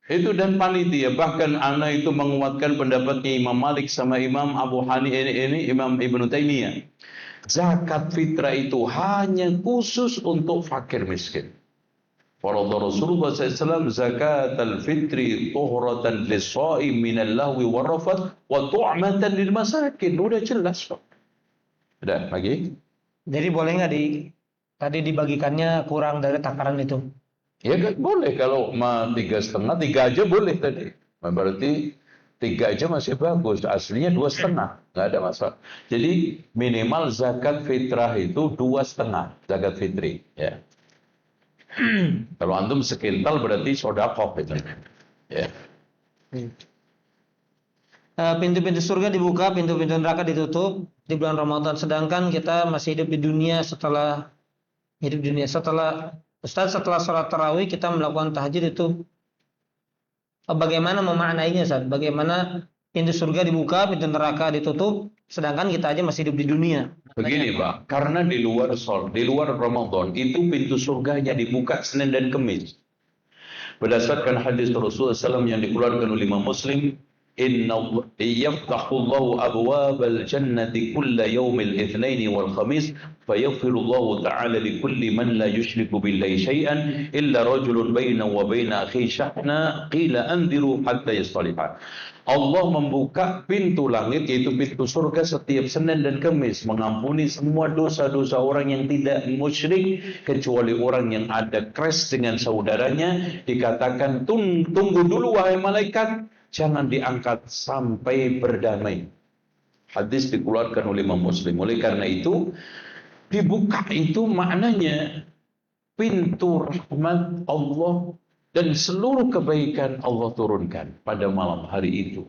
Itu dan panitia, bahkan anak itu menguatkan pendapatnya Imam Malik sama Imam Abu Hanifah ini Imam Ibnu Taimiyah. Zakat fitrah itu hanya khusus untuk fakir miskin. Farada Rasulullah SAW zakat al-fitri tuhratan lis-shaim min al-lahwi war-rafath wa tu'matan lil masakin. Udah jelas kok. Udah lagi. Jadi boleh nggak tadi dibagikannya kurang dari takaran itu? Ya boleh kalau 3,5, 3 aja boleh tadi. Berarti 3 aja masih bagus. Aslinya 2,5, nggak ada masalah. Jadi minimal zakat fitrah itu 2,5 zakat fitri. Ya. Kalau antum sekintal berarti sodakoh itu. Ya. Pintu-pintu surga dibuka, pintu-pintu neraka ditutup di bulan Ramadan. Sedangkan kita masih hidup di dunia setelah Ustaz, setelah sholat tarawih kita melakukan tahajud itu bagaimana memaknainya, Ustaz? Bagaimana pintu surga dibuka, pintu neraka ditutup, sedangkan kita aja masih hidup di dunia? Begini Pak, karena di luar Ramadan itu pintu surganya dibuka Senin dan Kamis. Berdasarkan hadis Rasulullah SAW yang dikeluarkan oleh Imam Muslim, Inna yaftahullahu abwabal jannati kulla yawmil itsnaini wal khamis fayaghfirullahu ta'ala likulli man la yushriku billahi syai'an illa rajulun bainahu wa baina akhihi syahna qila anziru hatta yastalihah. Allah membuka pintu langit, yaitu pintu surga setiap Senin dan Kamis, mengampuni semua dosa-dosa orang yang tidak musyrik kecuali orang yang ada crash dengan saudaranya. Dikatakan tunggu dulu wahai malaikat, jangan diangkat sampai berdamai. Hadis dikeluarkan oleh Imam Muslim. Oleh karena itu dibuka itu maknanya pintu rahmat Allah dan seluruh kebaikan Allah turunkan pada malam hari itu.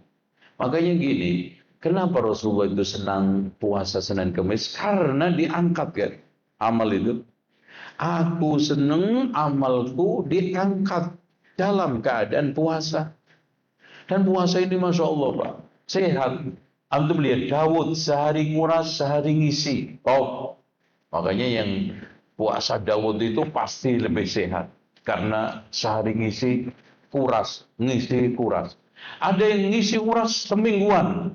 Makanya gini, kenapa Rasulullah itu senang puasa Senin Kamis? Karena diangkat kan amal itu. Aku senang amalku diangkat dalam keadaan puasa. Dan puasa ini Masya Allah Pak, sehat. Antum lihat Daud sehari nguras, sehari ngisi. Oh, makanya yang puasa Daud itu pasti lebih sehat. Karena sehari ngisi kuras. Ada yang ngisi kuras semingguan.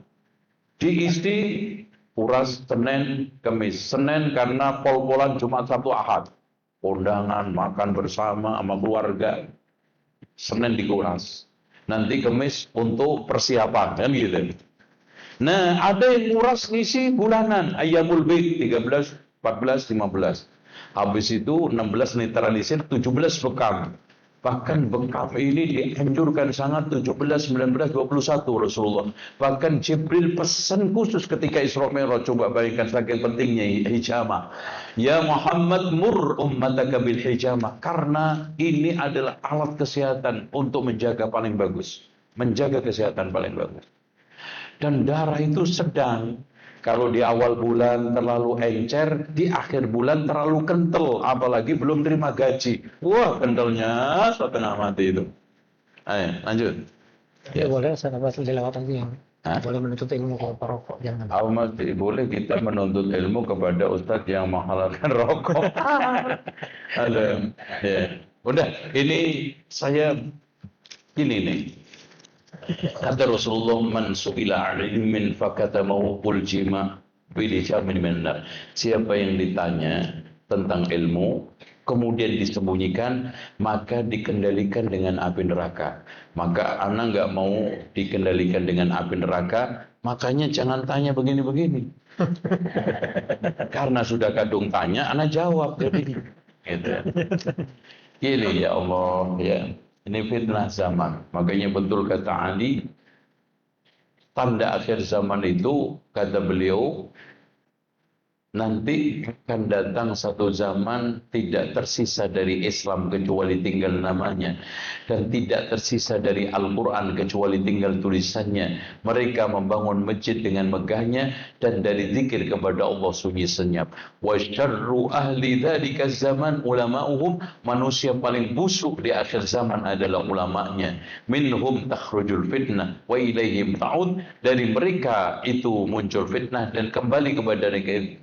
Diisi kuras Senin, Kamis. Senin karena pol-polan Jumat, Sabtu, Ahad. Undangan, makan bersama sama keluarga. Senin dikuras. Nanti Kamis untuk persiapan. Kan gitu. Nah, ada yang nguras ngisi bulanan. Ayyamul Bid 13, 14, 15. Habis itu 16 netralisir, 17 bekam. Bahkan bekam ini dianjurkan sangat 17, 19, 21 Rasulullah. Bahkan Jibril pesan khusus ketika Isra Mi'raj. Coba bayangkan saking pentingnya hijamah. Ya Muhammad mur ummataka bil hijamah. Karena ini adalah alat kesehatan untuk menjaga paling bagus. Menjaga kesehatan paling bagus. Dan darah itu sedang. Kalau di awal bulan terlalu encer, di akhir bulan terlalu kental, apalagi belum terima gaji. Wah, kentalnya setengah mati itu. Ayo, lanjut. Ya boleh, saya bahas dilewat aja. Hah? Boleh menuntut ilmu kalau perokok, jangan. Masih boleh kita menuntut ilmu kepada ustadz yang menghalalkan rokok. Ada, ya. Udah, ini saya ini nih. Kata Rasulullah, man su'ila ilmin fakatamahu uljima bilijamin minar. Siapa yang ditanya tentang ilmu, kemudian disembunyikan, maka dikendalikan dengan api neraka. Maka anak nggak mau dikendalikan dengan api neraka, makanya jangan tanya begini-begini. Karena sudah kadung tanya, anak jawab. Jadi, gitu. Ini ya Allah, ya. Ini fitnah zaman. Makanya betul kata Ali, tanda akhir zaman itu, kata beliau, nanti akan datang satu zaman tidak tersisa dari Islam kecuali tinggal namanya, dan tidak tersisa dari Al-Quran kecuali tinggal tulisannya. Mereka membangun masjid dengan megahnya, dan dari zikir kepada Allah sunyi senyap. Wa syarru ahli dzalika zaman ulama'uhum, manusia paling busuk di akhir zaman adalah ulamanya. Minhum takhrujul fitnah wa ilaihim ta'ud, dari mereka itu muncul fitnah dan kembali kepada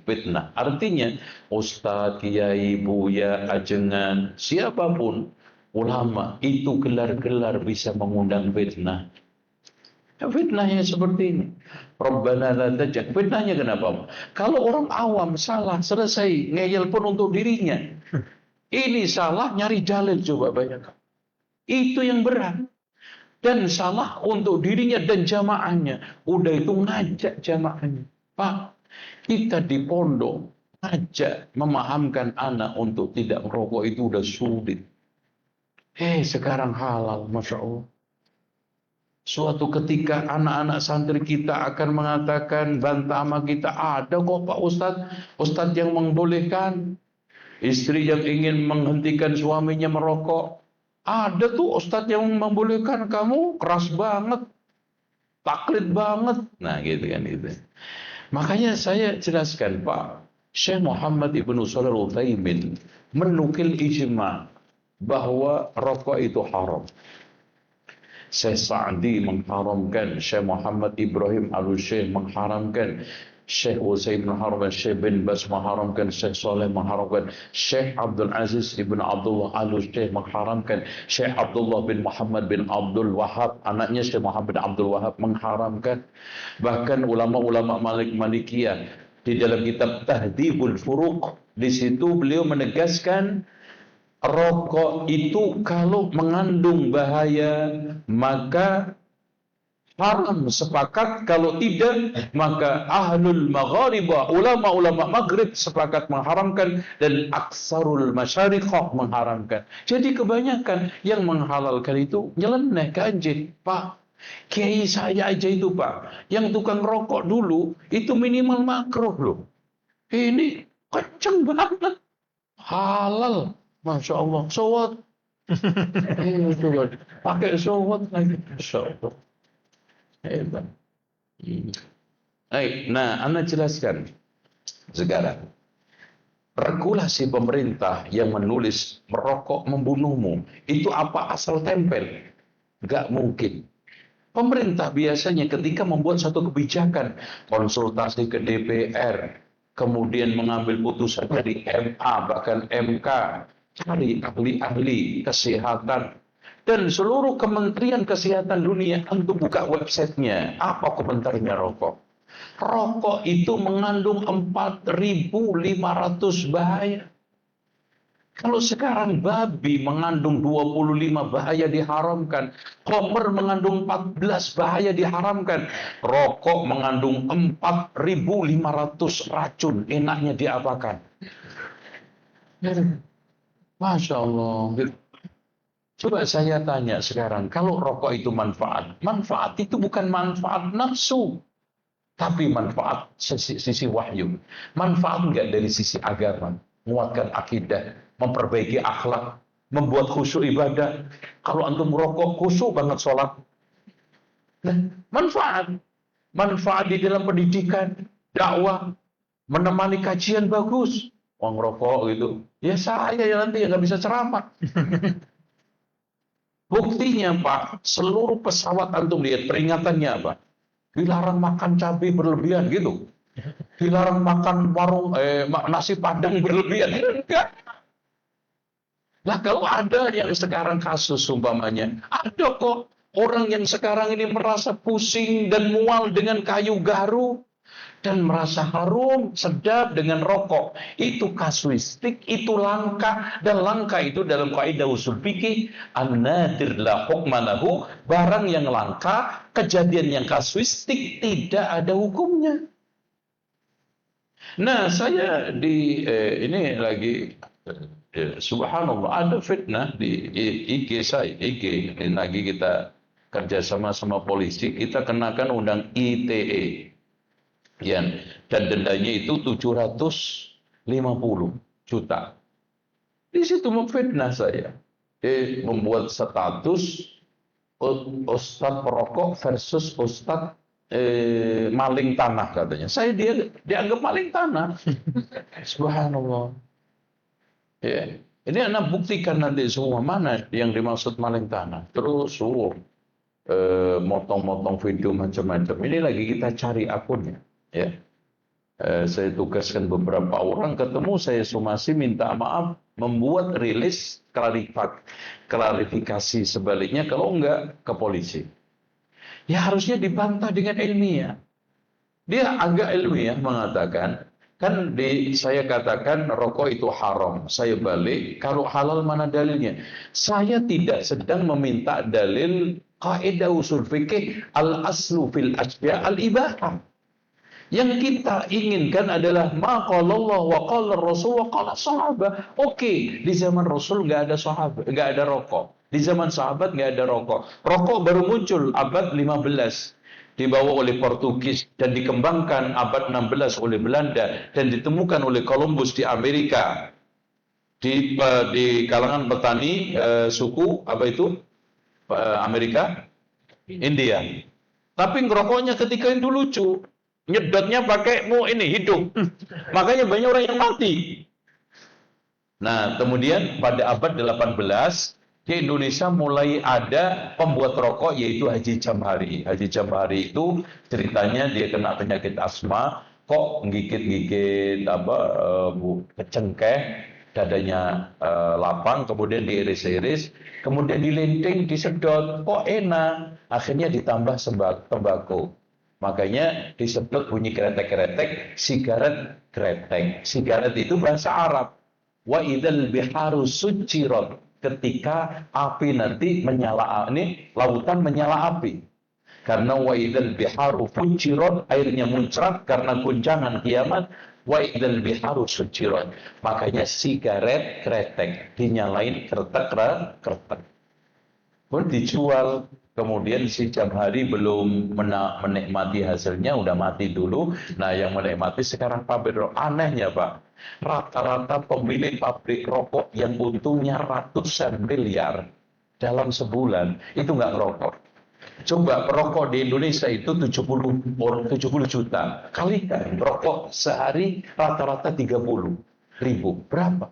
fitnah. Artinya ustaz, kiai, buya, ajengan, siapapun ulama itu gelar-gelar bisa mengundang fitnah. Fitnahnya seperti ini. Rabbana la tajal. Fitnahnya kenapa? Kalau orang awam salah, selesai, ngeyel pun untuk dirinya. Ini salah, nyari dalil, coba bayangkan. Itu yang berat. Dan salah untuk dirinya dan jamaahnya. Udah itu ngajak jamaahnya. Pak, kita di pondok ngajak memahamkan anak untuk tidak merokok itu udah sulit. Sekarang halal, Masya Allah. Suatu ketika anak-anak santri kita akan mengatakan, bantah sama kita, ada kok Pak Ustadz, Ustadz yang membolehkan. Istri yang ingin menghentikan suaminya merokok, ada tuh Ustadz yang membolehkan. Kamu keras banget, taklid banget. Nah gitu kan itu. Makanya saya jelaskan, Pak, Syekh Muhammad Ibnu Shalih Al-Utsaimin menukil ijma bahwa rokok itu haram. Syekh Sa'di mengharamkan, Syekh Muhammad Ibrahim Al-Syekh mengharamkan, Syekh Utsaimin mengharamkan, Syekh bin Baz mengharamkan, Syekh Saleh mengharamkan, Syekh Abdul Aziz ibn Abdullah Al-Syekh mengharamkan, Syekh Abdullah bin Muhammad bin Abdul Wahab, anaknya Syekh Muhammad bin Abdul Wahab mengharamkan. Bahkan ulama-ulama Malikiyah di dalam kitab Tahdhibul Furuq, di situ beliau menegaskan rokok itu kalau mengandung bahaya maka haram, sepakat. Kalau tidak, maka ahlul maghribah, ulama-ulama maghrib sepakat mengharamkan, dan aksarul masyariqah mengharamkan. Jadi kebanyakan yang menghalalkan itu nyeleneh, ganjil. Pak, kiai saya aja itu, Pak, yang tukang rokok dulu itu minimal makruh loh. Ini kenceng banget, halal, Masya Allah. Sowat, pakai sowat lagi, Masya Allah. Hebat. Nah, Anda jelaskan sekarang. Regulasi pemerintah yang menulis merokok membunuhmu, itu apa asal tempel? Gak mungkin. Pemerintah biasanya ketika membuat satu kebijakan, konsultasi ke DPR, kemudian mengambil putusan dari MA, bahkan MK, cari ahli-ahli kesehatan, dan seluruh kementerian kesehatan dunia untuk buka websitenya. Apa komentarnya rokok? Rokok itu mengandung 4.500 bahaya. Kalau sekarang babi mengandung 25 bahaya diharamkan, khamr mengandung 14 bahaya diharamkan, rokok mengandung 4.500 racun, enaknya diapakan? Masya Allah. Coba saya tanya sekarang, kalau rokok itu manfaat, manfaat itu bukan manfaat nafsu, tapi manfaat sisi wahyu. Manfaat enggak dari sisi agama, menguatkan akidah, memperbaiki akhlak, membuat khusyuk ibadah. Kalau antum merokok, khusyuk banget sholat. Nah, manfaat di dalam pendidikan, dakwah, menemani kajian bagus. Orang rokok gitu, ya saya ya nanti nggak bisa ceramah. Buktinya Pak, seluruh pesawat antum lihat peringatannya apa? dilarang makan cabai berlebihan gitu, dilarang makan nasi padang berlebihan, enggak. Nah kalau ada yang sekarang kasus umpamanya, ada kok orang yang sekarang ini merasa pusing dan mual dengan kayu garu dan merasa harum, sedap dengan rokok. Itu kasuistik, itu langka, dan langka itu dalam kaidah usul fikih an-nadir la hukma lahu, barang yang langka, kejadian yang kasuistik tidak ada hukumnya. Nah, saya ini lagi subhanallah ada fitnah di IG saya, IG ini lagi kita kerjasama sama polisi, kita kenakan undang ITE, ya, dan dendanya itu 750 juta. Di situ memfitnah saya, membuat status Ustadz perokok versus Ustadz maling tanah katanya. Saya dianggap maling tanah. Subhanallah. Ya. Ini anak buktikan nanti semua mana yang dimaksud maling tanah. Terus motong-motong video macam-macam. Ini lagi kita cari akunnya. Ya. Saya tugaskan beberapa orang, ketemu saya somasi minta maaf, membuat rilis klarifikasi sebaliknya, kalau enggak ke polisi. Ya harusnya dibantah dengan ilmiah. Dia agak ilmiah mengatakan, kan saya katakan rokok itu haram. Saya balik, kalau halal mana dalilnya? Saya tidak sedang meminta dalil kaidah usul fikih al-aslu fil asya' al-ibahah. Yang kita inginkan adalah ma qala Allah wa qala Rasul wa qala sahabat. Oke, di zaman Rasul nggak ada sahabat, nggak ada rokok. Di zaman sahabat nggak ada rokok. Rokok baru muncul abad 15. Dibawa oleh Portugis dan dikembangkan abad 16 oleh Belanda dan ditemukan oleh Columbus di Amerika di kalangan petani suku apa itu Amerika India. Tapi ngerokoknya ketika itu lucu, nyedotnya pakai hidung, makanya banyak orang yang mati. Nah kemudian pada abad 18 di Indonesia mulai ada pembuat rokok yaitu Haji Jamhari. Haji Jamhari itu ceritanya dia kena penyakit asma, kok gigit-gigit kecengkeh, dadanya lapang, kemudian diiris-iris, kemudian dilinting, disedot, kok enak, akhirnya ditambah tembakau. Makanya disebut bunyi kretek-kretek, sigaret kretek. Sigaret itu bahasa Arab. Wa idzal biharu sujirat. Ketika api nanti menyala, ini lautan menyala api. Karena wa idzal biharu fujirat, airnya muncrat karena guncangan kiamat. Wa idzal biharu sujirat. Makanya sigaret kretek, dinyalain kretek. Pun dijual. Kemudian si Jamhari belum menikmati hasilnya, udah mati dulu. Nah yang menikmati sekarang pabrik rokok. Anehnya Pak, rata-rata pemilik pabrik rokok yang untungnya ratusan miliar dalam sebulan itu nggak ngerokok. Coba perokok di Indonesia itu 70 juta. Kalikan rokok sehari rata-rata 30.000. Berapa?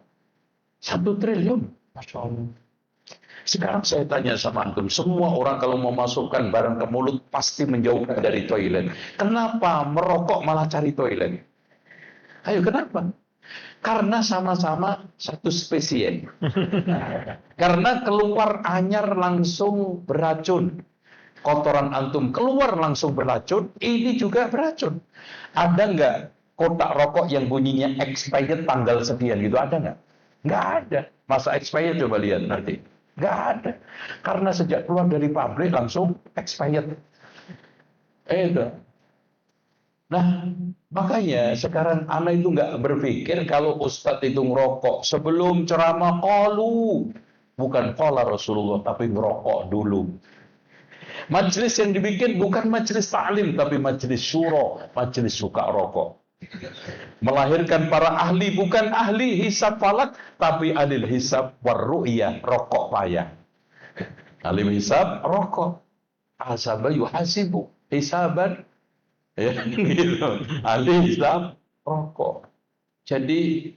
1 triliun. Masya Allah. Sekarang saya tanya sama antum, semua orang kalau mau masukkan barang ke mulut pasti menjauhkan dari toilet. Kenapa merokok malah cari toilet? Ayo kenapa? Karena sama-sama satu spesies. Karena keluar anyar langsung beracun. Kotoran antum keluar langsung beracun, ini juga beracun. Ada nggak kotak rokok yang bunyinya expired tanggal sekian gitu, ada nggak? Nggak ada. Masa expired coba lihat nanti. Nggak ada. Karena sejak keluar dari pabrik langsung expired. Nah, makanya sekarang anak itu nggak berpikir kalau Ustadz itu ngerokok. Sebelum ceramah, bukan qala Rasulullah, tapi ngerokok dulu. Majelis yang dibikin bukan majelis ta'lim, tapi majelis syuro, majelis suka rokok. Melahirkan para ahli, bukan ahli hisab falak, tapi ahli hisab warru'iyah, rokok payah. Ahli hisab, rokok. Asaba yuhasibu, hisaban. Ya, gitu. Ahli hisab, rokok. Jadi,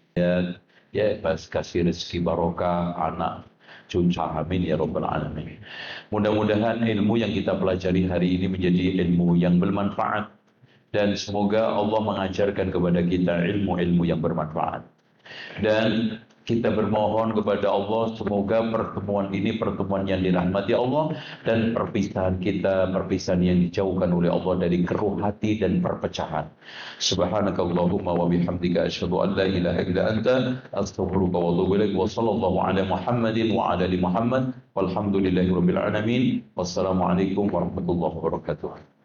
ya kasih rezeki barokah anak. Amin ya rabbal alamin. Mudah-mudahan ilmu yang kita pelajari hari ini menjadi ilmu yang bermanfaat, dan semoga Allah mengajarkan kepada kita ilmu-ilmu yang bermanfaat. Dan kita bermohon kepada Allah semoga pertemuan ini pertemuan yang dirahmati Allah, dan perpisahan kita perpisahan yang dijauhkan oleh Allah dari keruh hati dan perpecahan. Subhanakallahumma wa bihamdika asyhadu an la ilaha illa anta astaghfiruka wa atubu ilaik. Wa sallallahu ala Muhammadin wa ala ali Muhammad walhamdulillahirabbil alamin. Wassalamualaikum warahmatullahi wabarakatuh.